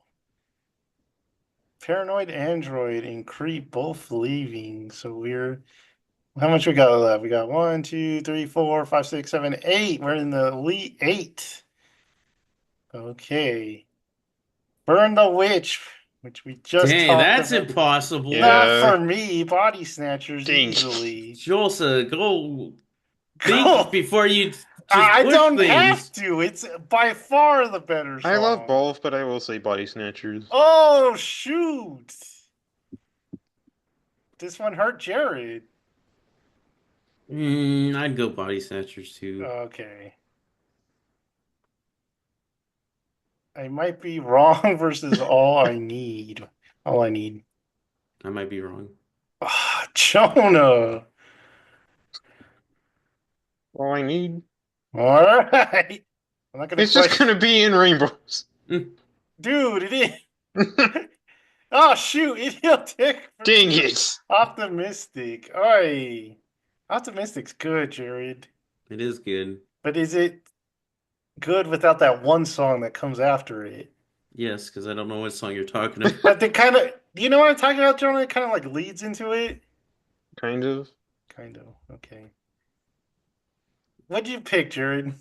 Paranoid Android and Creep both leaving. So we're how much we got left? We got one, two, three, four, five, six, seven, eight. We're in the elite eight. Okay. Burn the Witch, which we just Dang, talked that's about. impossible. Not yeah. for me. Body Snatchers Dang. easily. Josa, go think Go. before you. just I push don't have things. to. It's by far the better I love song. both, but I will say Body Snatchers. Oh, shoot. This one hurt Jared. I'd go Body Snatchers too. Okay. I might be wrong versus all I need. All I need. I might be wrong. Ah, Jonah. All I need. All right. I'm not gonna It's just question. gonna be in rainbows. Mm, Dude, it is. Oh shoot, idiotic Dang versus it. optimistic. Oi. Optimistic's good, Jared. it is good. But is it good without that one song that comes after it? Yes, because I don't know what song you're talking about. But they kind of, do you know what I'm talking about, Jonah? It kind of like leads into it. Kind of. Kind of. Okay. What do you pick, Jared?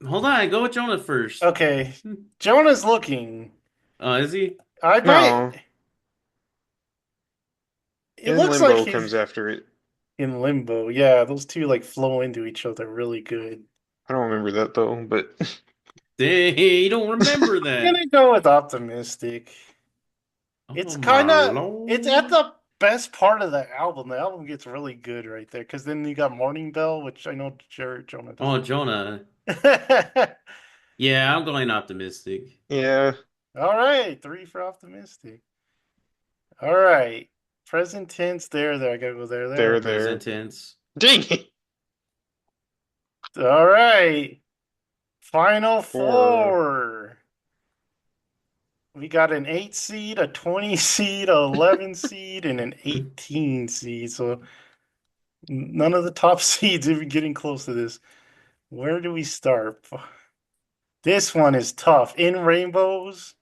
Hold on, go with Jonah first. Okay. Jonah's looking. Is he? I might. No. It In looks like Limbo he's comes after it. in limbo. Yeah, those two like flow into each other really good. I don't remember that though, but Dang, you don't remember I'm that. gonna go with optimistic. Oh It's my kind of it's at lord. the best part of the album. The album gets really good right there because then you got Morning Bell, which I know Jared Jonah Oh, doesn't Jonah. like. Yeah, I'm going optimistic. yeah, All right, three for optimistic. All right, present tense. There. I gotta go there. there, There. Present there. tense. Dang it. All right, final Four. four. We got an 8 seed, a 20 seed, a 11 seed, and an 18 seed. So none of the top seeds even getting close to this. Where do we start? This one is tough. In Rainbows.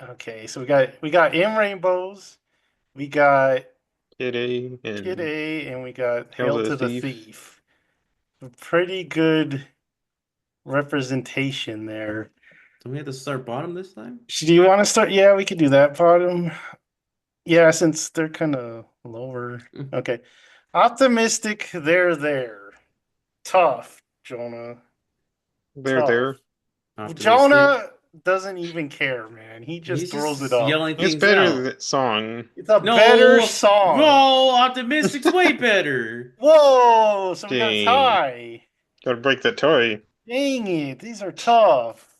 Okay, so we got In Rainbows, we got Kid A Kid and A, and we got Hail Hail to the to the Thief. Thief. A pretty good representation there. Do we have to start bottom this time? Do you want to start? Yeah, we could do that bottom. Yeah, since they're kind of lower. Okay. Optimistic, they're there. Tough, Jonah. There, Tough. there. Optimistic. Jonah doesn't even care, man. He just He's throws it just up. yelling It's things better out. than song. It's a better No, song. no, optimistic's way better. Whoa, so we got a Dang. tie. Gotta break that toy. Dang it, these are tough.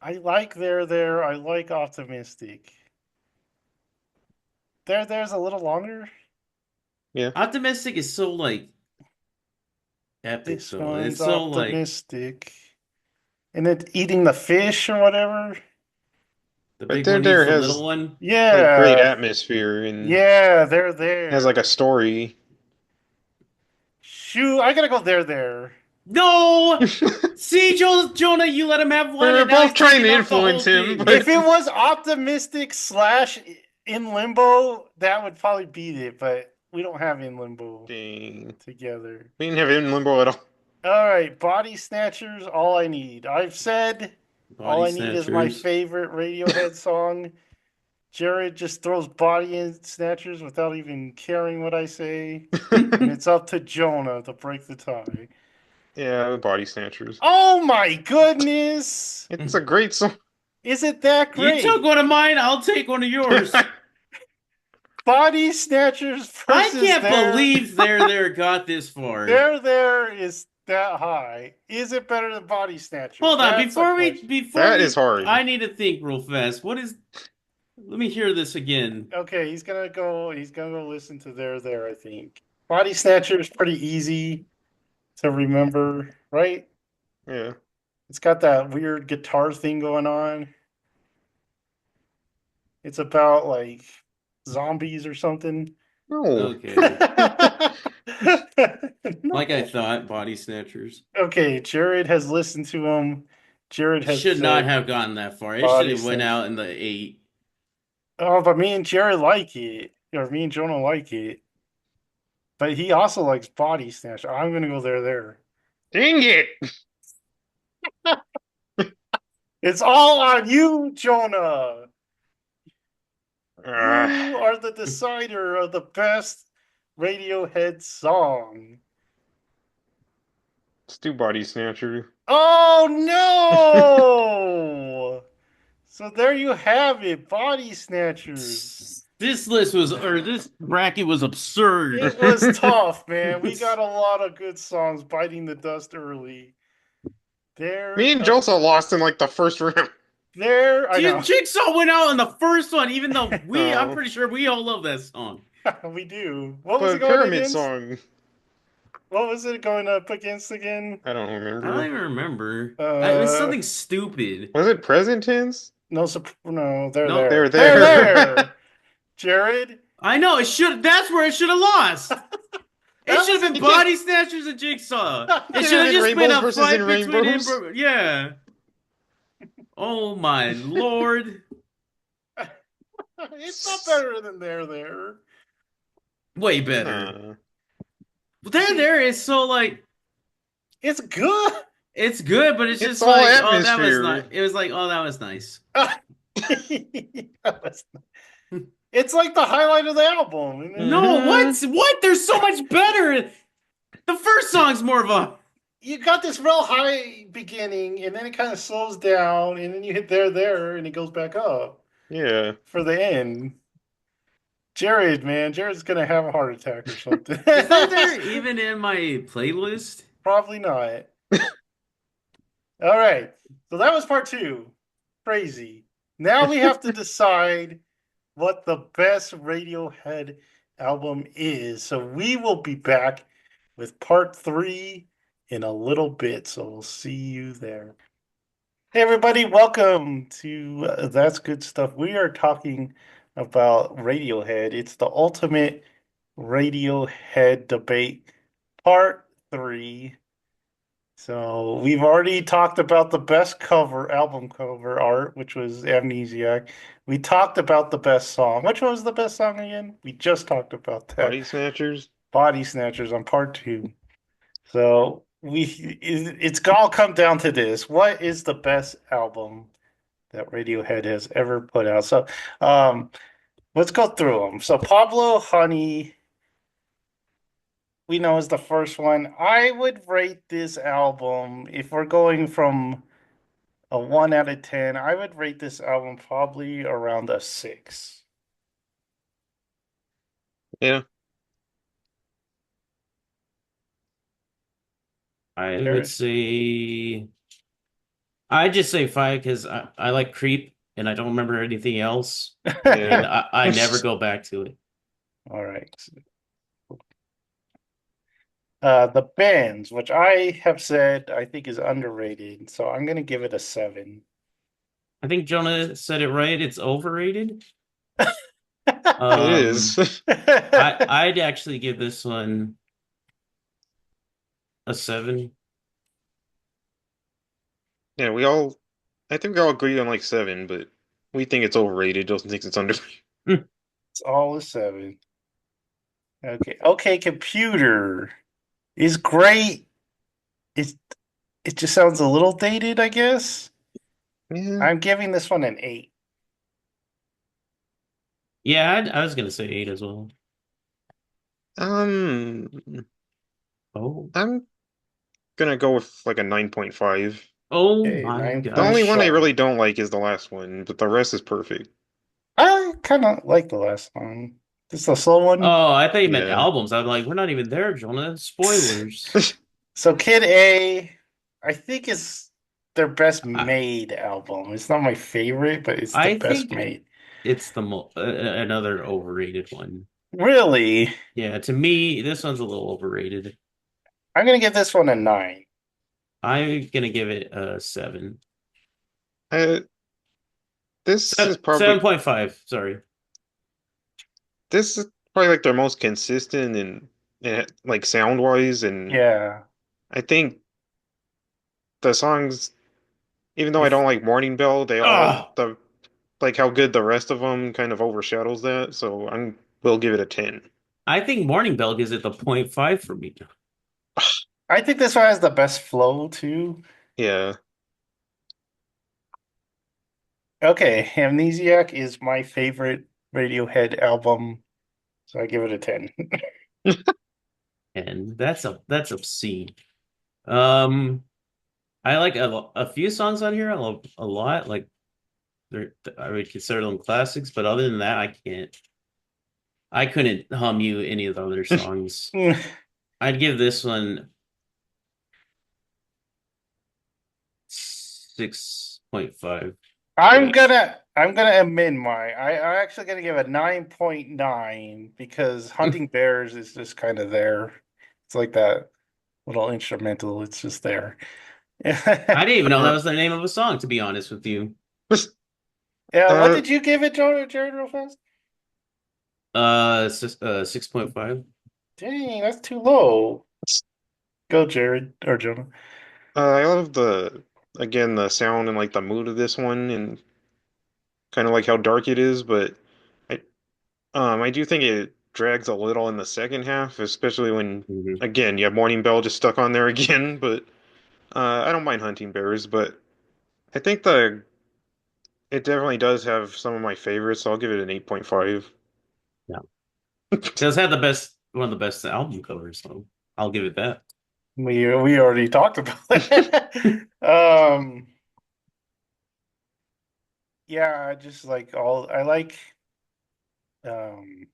I like there. I like optimistic. There's a little longer. Yeah. Optimistic is so like epic This though. one's It's so like optimistic. And it eating the fish or whatever. the But big there, one eats there the little has one. like great Yeah. atmosphere and Yeah, they're has like a there. story. Shoot, I gotta go there. No! See, Jonah, you let him have We one, were and now both he's trying taking to up the influence whole him, thing. If but it was optimistic slash in limbo, that would probably beat it, but we don't have in limbo dang. together. We didn't have it in limbo at all. All right, Body Snatchers, all I need. I've said all Body I need is my snatchers. favorite Radiohead song. Jared just throws body in snatchers without even caring what I say. And it's up to Jonah to break the tie. Yeah, Body Snatchers. Oh my goodness! It's a great song. Is it that You took great? one of mine, I'll take one of yours. Body Snatchers I versus can't there. believe there got this far. There is that high. Is it better than Body Snatchers? Hold on, That's a question. That is I hard. need to think real fast. What is let me hear this again. Okay, he's gonna go listen to there, I think. Body Snatcher is pretty easy to remember, right? Yeah. It's got that weird guitar thing going on. It's about like zombies or something. No. Okay. Like I No. thought, body snatchers. Okay, Jared has listened to him. Jared has Should not said have gotten that far. It should Body have went out Snatcher. in the eight. Oh, but me and Jared like it. Or me and Jonah like it. But he also likes Body Snatcher. I'm gonna go there. Dang it. It's all on you, Jonah. Ah, You are the decider of the best Radiohead song. Let's do Body Snatcher. Oh no! So there you have it, Body Snatchers. This list was, or this bracket was absurd. It was tough, man. We got a lot of good songs biting the dust early. Me There, and Joseph lost in like the first round. I know. Jigsaw went out on the first one, even though I'm Oh, pretty sure we all love that song. We do. What was it but going Pyramid against? Song, What was it going up against again? I don't I don't remember. even remember. It was Uh, something stupid. Was it present tense? no, no, they're No, They were there. They're there. there. Jared, I know it should. That's where it should have lost. It that should have was been It can't. Body Snatchers and Jigsaw. It It should should have have been just been Rainbows a versus in fight between Rainbows. Yeah. Oh my lord. it's not better than there. Way better. Nah. See, There is so like it's good. it's good, but it's It's just all like, oh, that was atmosphere. not. It was like, oh, that was nice. It's like the highlight of the album. No, Hmm. what? There's so much better. The first song's more of a. You got this real high beginning, and then it kind of slows down, and then you hit there, and it goes back up Yeah. for the end. Jared, man, Jared's gonna have a heart attack or something. Is that there even in my playlist? Probably not. All right, so that was part two. Crazy. Now we have to decide what the best Radiohead album is. So we will be back with part three in a little bit. So we'll see you there. Hey, everybody, welcome to That's Good Stuff. We are talking about Radiohead. It's the ultimate Radiohead debate, part three. So we've already talked about the best album cover art, which was Amnesiac. We talked about the best song. Which one was the best song again? We just talked about that. Body Snatchers. Body Snatchers on part two. So it's all come down to this. What is the best album that Radiohead has ever put out? So um, let's go through them. So Pablo Honey, we know is the first one. I would rate this album, if we're going from a 1 out of 10, I would rate this album probably around a 6. Yeah. I would Jared? say I just say five because I like Creep and I don't remember anything else, and Yeah. I never go back to it. All right. The Bands, which I have said I think is underrated, so I'm gonna give it a 7. I think Jonah said it right. It's overrated. It is. I'd actually give this one a 7. Yeah, I think we all agree on like 7, but we think it's overrated. Justin thinks it's underrated. It's all a 7. Okay. Okay, Computer is great. It's it just sounds a little dated, I guess. Yeah. I'm giving this one an 8. Yeah, I was gonna say 8 as well. Um, Oh, I'm gonna go with like a 9.5. oh Okay, my The only one I gosh. 9.5. really don't like is the last one, but the rest is perfect. I kind of like the last one. This is a slow one. Oh, I thought you meant Yeah. albums. I'm like, we're not even there, Jonah. Spoilers. So Kid A, I think is their best I made album. It's not my favorite, but it's the I best think made. it's the mo another overrated one. Really? Yeah, to me, this one's a little overrated. I'm gonna give this one a 9. I'm gonna give it a 7. Uh, this is probably 7.5, sorry. this is probably like their most consistent and like sound wise, and Yeah. I think the songs, even though I If don't like Morning Bell, they all Oh, the like how good the rest of them kind of overshadows that. So will give it a 10. I think Morning Bell gives it the point 0.5 for me. I think this one has the best flow too. Yeah. Okay, Amnesiac is my favorite Radiohead album, so I give it a 10. And that's obscene. Um, I like a few songs on here a lot. Like I would consider them classics, but other than that, I can't. I couldn't hum you any of the other songs. I'd give this one 6.5 to I'm 8. gonna I'm gonna amend mine. I'm actually gonna give a 9.9 because hunting bears is just kind of there. It's like that little instrumental. It's just there. I didn't even know that Uh, was the name of a song, to be honest with you. Yeah, what uh, did you give it, Jared, real fast? 6.5. Dang, that's too low. Go, Jared or Jonah. I love again, the sound and like the mood of this one and kind of like how dark it is, but I I do think it drags a little in the second half, especially when Mhm. again you have Morning Bell just stuck on there again. But I don't mind Hunting Bears, but I think the it definitely does have some of my favorites, so I'll give it an 8.5. Yeah. It does have the best one of the best album covers, so I'll give it that. We already talked about it. Um, yeah, I just like all um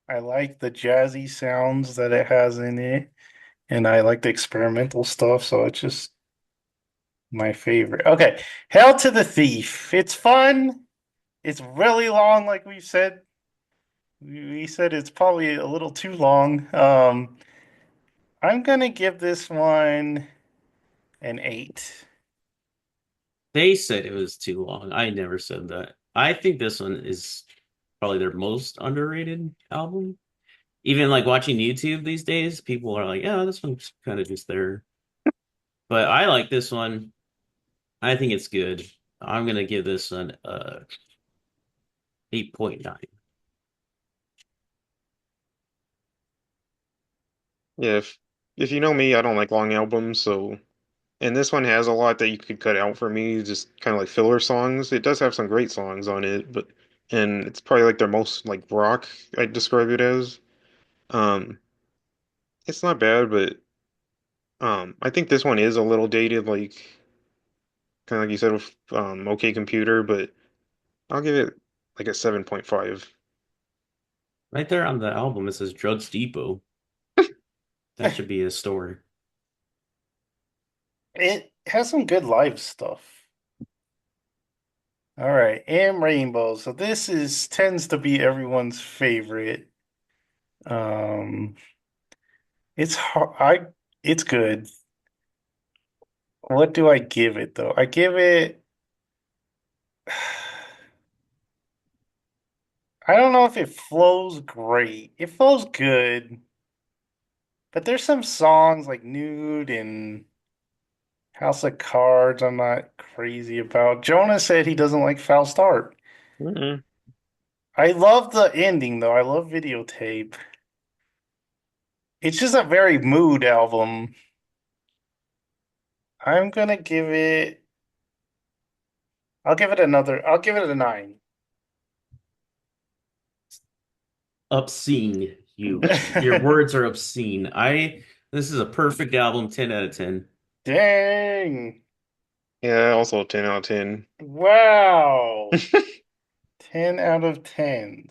I like the jazzy sounds that it has in it, and I like the experimental stuff, so it's just my favorite. Okay, Hail to the Thief. It's fun. It's really long, like we said. We said it's probably a little too long. I'm gonna give this one an 8. They said it was too long. I never said that. I think this one is probably their most underrated album. Even like watching YouTube these days, people are like, "Yeah, this one's kind of just there." But I like this one. I think it's good. I'm gonna give this one 8.9. Yeah, if you know me, I don't like long albums, so and this one has a lot that you could cut out for me, just kind of like filler songs. It does have some great songs on it, but and it's probably like their most like rock, I'd describe it as. Um, it's not bad, but I think this one is a little dated, like kind of like you said with OK Computer, but I'll give it like a 7.5. Right there on the album, it says Drugs Depot. That should be a story. It has some good live stuff. All right, and Rainbow. So this is tends to be everyone's favorite. Um, it's hard. It's good. What do I give it though? I give it. I don't know if it flows great. It flows good, but there's some songs like Nude and House of Cards I'm not crazy about. Jonah said he doesn't like Foul Start. Mm-mm. I love the ending though. I love Videotape. It's just a very mood album. I'm gonna give it. I'll give it a 9. Obscene. Your words are obscene. This is a perfect album, 10 out of 10. Dang. Yeah, also 10 out of 10. Wow. 10 out of 10.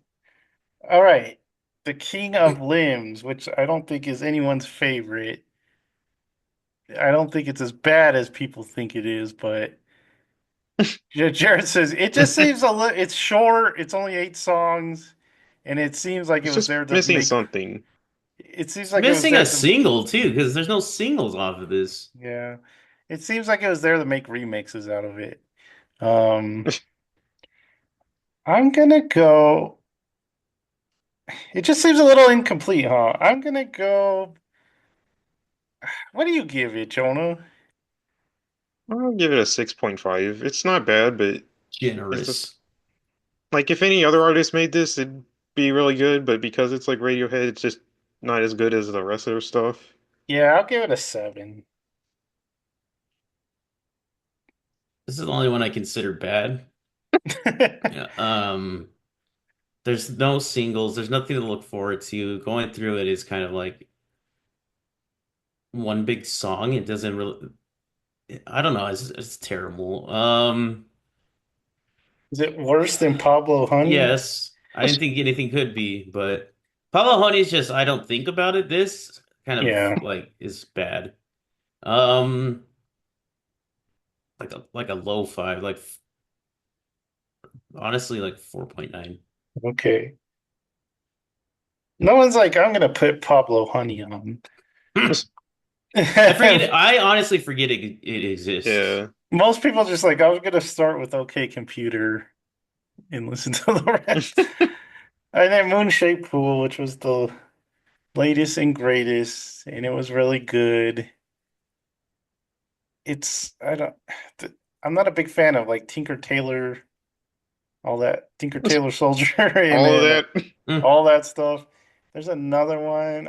All right. The King of Limbs, which I don't think is anyone's favorite. I don't think it's as bad as people think it is, but Jared says it just seems a little, it's short, it's only 8 songs, and it seems like it It's was just there to missing make, something. it seems It's like it was missing there a to, single too, because there's no singles off of this. yeah, it seems like it was there to make remixes out of it. Um, I'm gonna go, it just seems a little incomplete, huh? I'm gonna go, what do you give it, Jonah? I'll give it a 6.5. It's not bad, but it's just Generous. like if any other artist made this, it'd be really good, but because it's like Radiohead, it's just not as good as the rest of their stuff. Yeah, I'll give it a 7. This is the only one I consider bad. Yeah. There's no singles. There's nothing to look forward to. Going through it is kind of like one big song. It doesn't really. I don't know. It's terrible. Is it worse than Pablo Honey? Yes, I didn't think anything could be, but Pablo Honey's just I don't think about it. This kind of Yeah. like is bad. Um, like a low five, like honestly, like 4.9. Okay. No one's like, I'm gonna put Pablo Honey on. I forget it. I honestly forget it exists. Yeah. Most people just like, I was gonna start with OK Computer and listen to the rest. And then Moon Shaped Pool, which was the latest and greatest, and it was really good. It's I don't I'm not a big fan of like Tinker Tailor, all that Tinker Tailor Soldier, and All of then that. Mm. all that stuff. There's another one.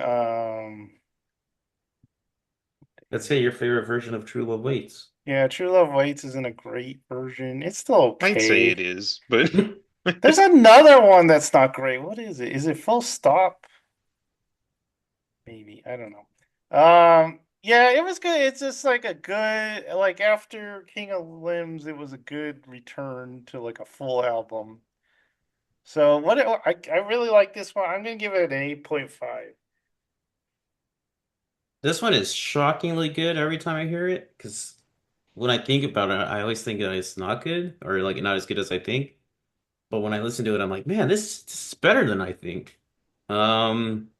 Let's say your favorite version of True Love Waits. Yeah, True Love Waits isn't a great version. It's still I'd say it okay. is, but There's another one that's not great. What is it? Is it Full Stop? Maybe. I don't know. Yeah, it was good. It's just like a good like after King of Limbs, it was a good return to like a full album. So I really like this one. I'm gonna give it an 8.5. This one is shockingly good every time I hear it, because when I think about it, I always think that it's not good or like not as good as I think. But when I listen to it, I'm like, man, this is better than I think. Um,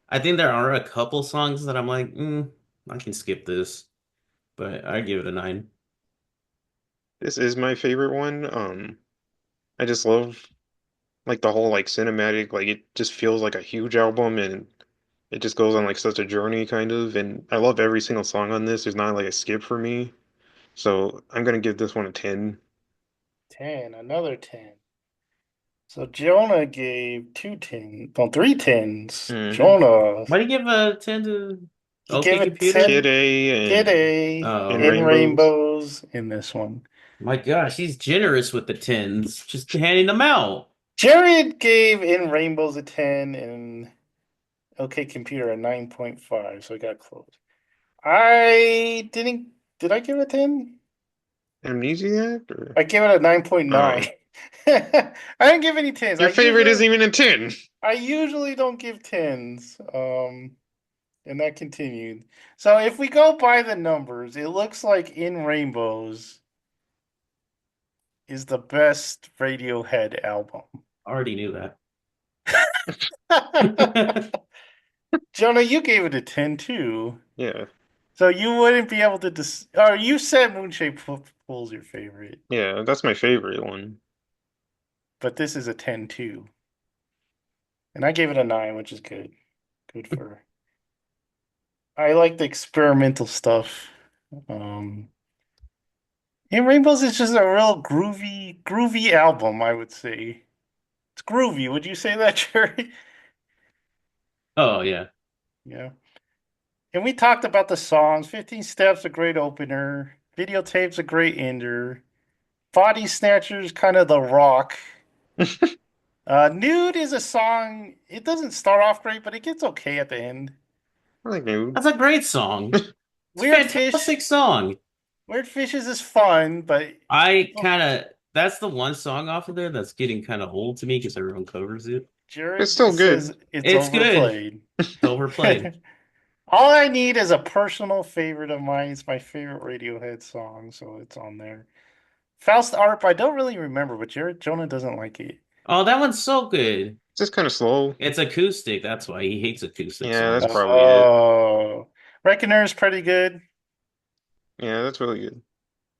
I think there are a couple songs that I'm like, I can skip this, but I give it a 9. this is my favorite one. I just love like the whole like cinematic, like it just feels like a huge album and it just goes on like such a journey kind of, and I love every single song on this. There's not like a skip for me. So I'm gonna give this one a 10. 10, another 10. So Jonah gave two tens, no, three tens. Hmm. Jonah, Why do you give a 10 to he OK gave a Computer? Kid 10 A Kid A and Oh, in Rainbows. Rainbows in this one. my gosh, he's generous with the tens, just handing them out. Jared gave in Rainbows a 10 and OK Computer a 9.5, so I got close. I didn't, did I give it a 10? Amnesiac or I gave it a 9.9. I didn't give any 10s. your favorite isn't even a 10. I usually don't give 10s. And that continued. So if we go by the numbers, it looks like In Rainbows is the best Radiohead album. Already knew that. Jonah, you gave it a 10 too. Yeah. So you wouldn't be able to or you said Moonshaped Pool's your favorite, Yeah, that's my favorite one. but this is a 10 too. And I gave it a 9, which is good. Good for I like the experimental stuff. Um In Rainbows is just a real groovy album, I would say. It's groovy. Would you say that, Jerry? Oh yeah. Yeah. And we talked about the songs. 15 Steps, a great opener. Videotape's a great ender. Body Snatchers, kind of the rock. Nude is a song. It doesn't start off great, but it gets okay at the end. I like Nude. That's a great song. It's a Weird Fish. fantastic song. Weird Fishes is fun, but I oh, kind of that's the one song off of there that's getting kind of old to me because everyone covers it. It's Jared still says good. it's It's good. overplayed. It's overplayed. All I need is a personal favorite of mine. It's my favorite Radiohead song, so it's on there. Faust Arp, I don't really remember, but Jared Jonah doesn't like it. Oh, that one's so good. It's just kind of slow. It's acoustic. That's why he hates acoustic Yeah, that's songs. probably it. Oh, Reckoner is pretty good. Yeah, that's really good.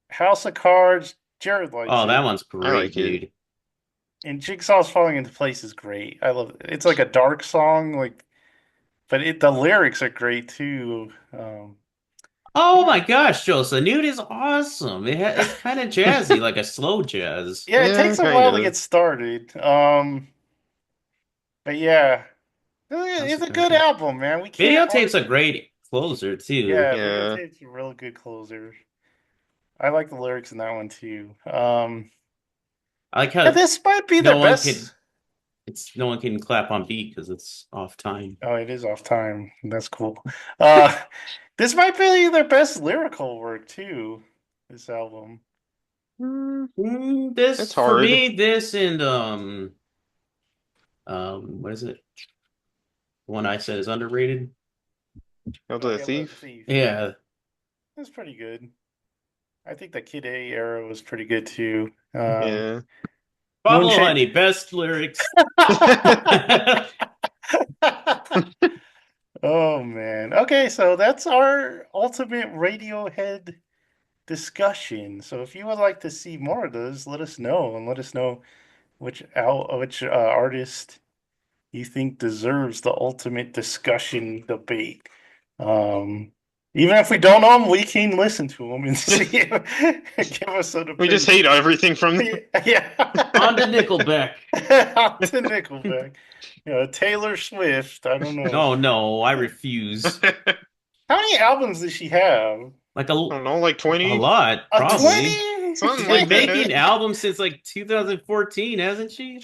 House of Cards, Jared likes Oh, that it. one's I great, like it. dude. And Jigsaw's Falling into Place is great. I love it. It's like a dark song, like, but the lyrics are great too. Oh my gosh, Joseph, Nude is awesome. It's kind of jazzy, like a slow jazz. Yeah, it Yeah, takes a kind while to get of. started. But yeah, House it's of a good Cards. album, man. We can't Videotape's a argue. great closer too. Yeah, Yeah. Videotape's a real good closer. I like the lyrics in that one too. I like Yeah, how this might be their no one could best. It's no one can clap on beat because it's off time. Oh, it is off time. That's cool. Uh, this might be their best lyrical work too. This album. Mm, This it's for hard. me, this and what is it? The one I said is underrated. Hail to Oh, the Hail to the Thief. Thief. Yeah, Yeah, that's pretty good. I think the Kid A era was pretty good too. Yeah. Pablo Moonshade. Honey, best lyrics. Oh man. Okay, so that's our ultimate Radiohead discussion. So if you would like to see more of those, let us know and let us know which artist you think deserves the ultimate discussion debate. Um, Even if we don't know them, we can listen to them and see give us an We just opinion. hate everything from them. On to Yeah. Nickelback. Out to Nickelback. Taylor Swift. I don't know. No, no, I refuse. I How many albums does she have? Like don't know, like a 20? lot, A probably. 20? Something She's like been making that. albums since like 2014, hasn't she?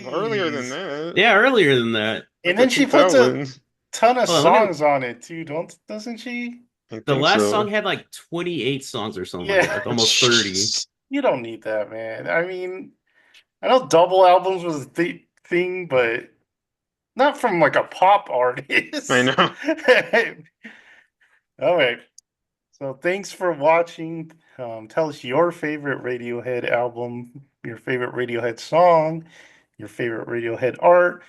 Earlier than Jeez. that. Yeah, earlier than that. Like And the then she puts a 2000s. ton of Hold on, let me. songs on it too, doesn't she? I The think last song so. had like 28 songs or something like Yeah. that, almost 30. You don't need that, man. I mean, I know double albums was the thing, but not from like a pop I artist. know. All right. So thanks for watching. Tell us your favorite Radiohead album, your favorite Radiohead song, your favorite Radiohead art,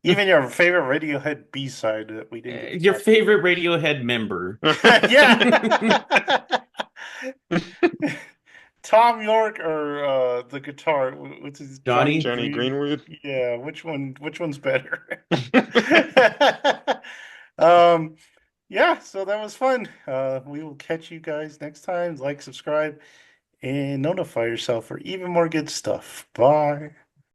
even your favorite Radiohead B-side that we didn't get to Your talk favorite Radiohead member. about. Yeah. Tom York or the guitar, which is Johnny Johnny? Johnny Green. Greenwood. Yeah, which one's better? Um, yeah, so that was fun. We will catch you guys next time. Like, subscribe, and notify yourself for even more good stuff. Bye.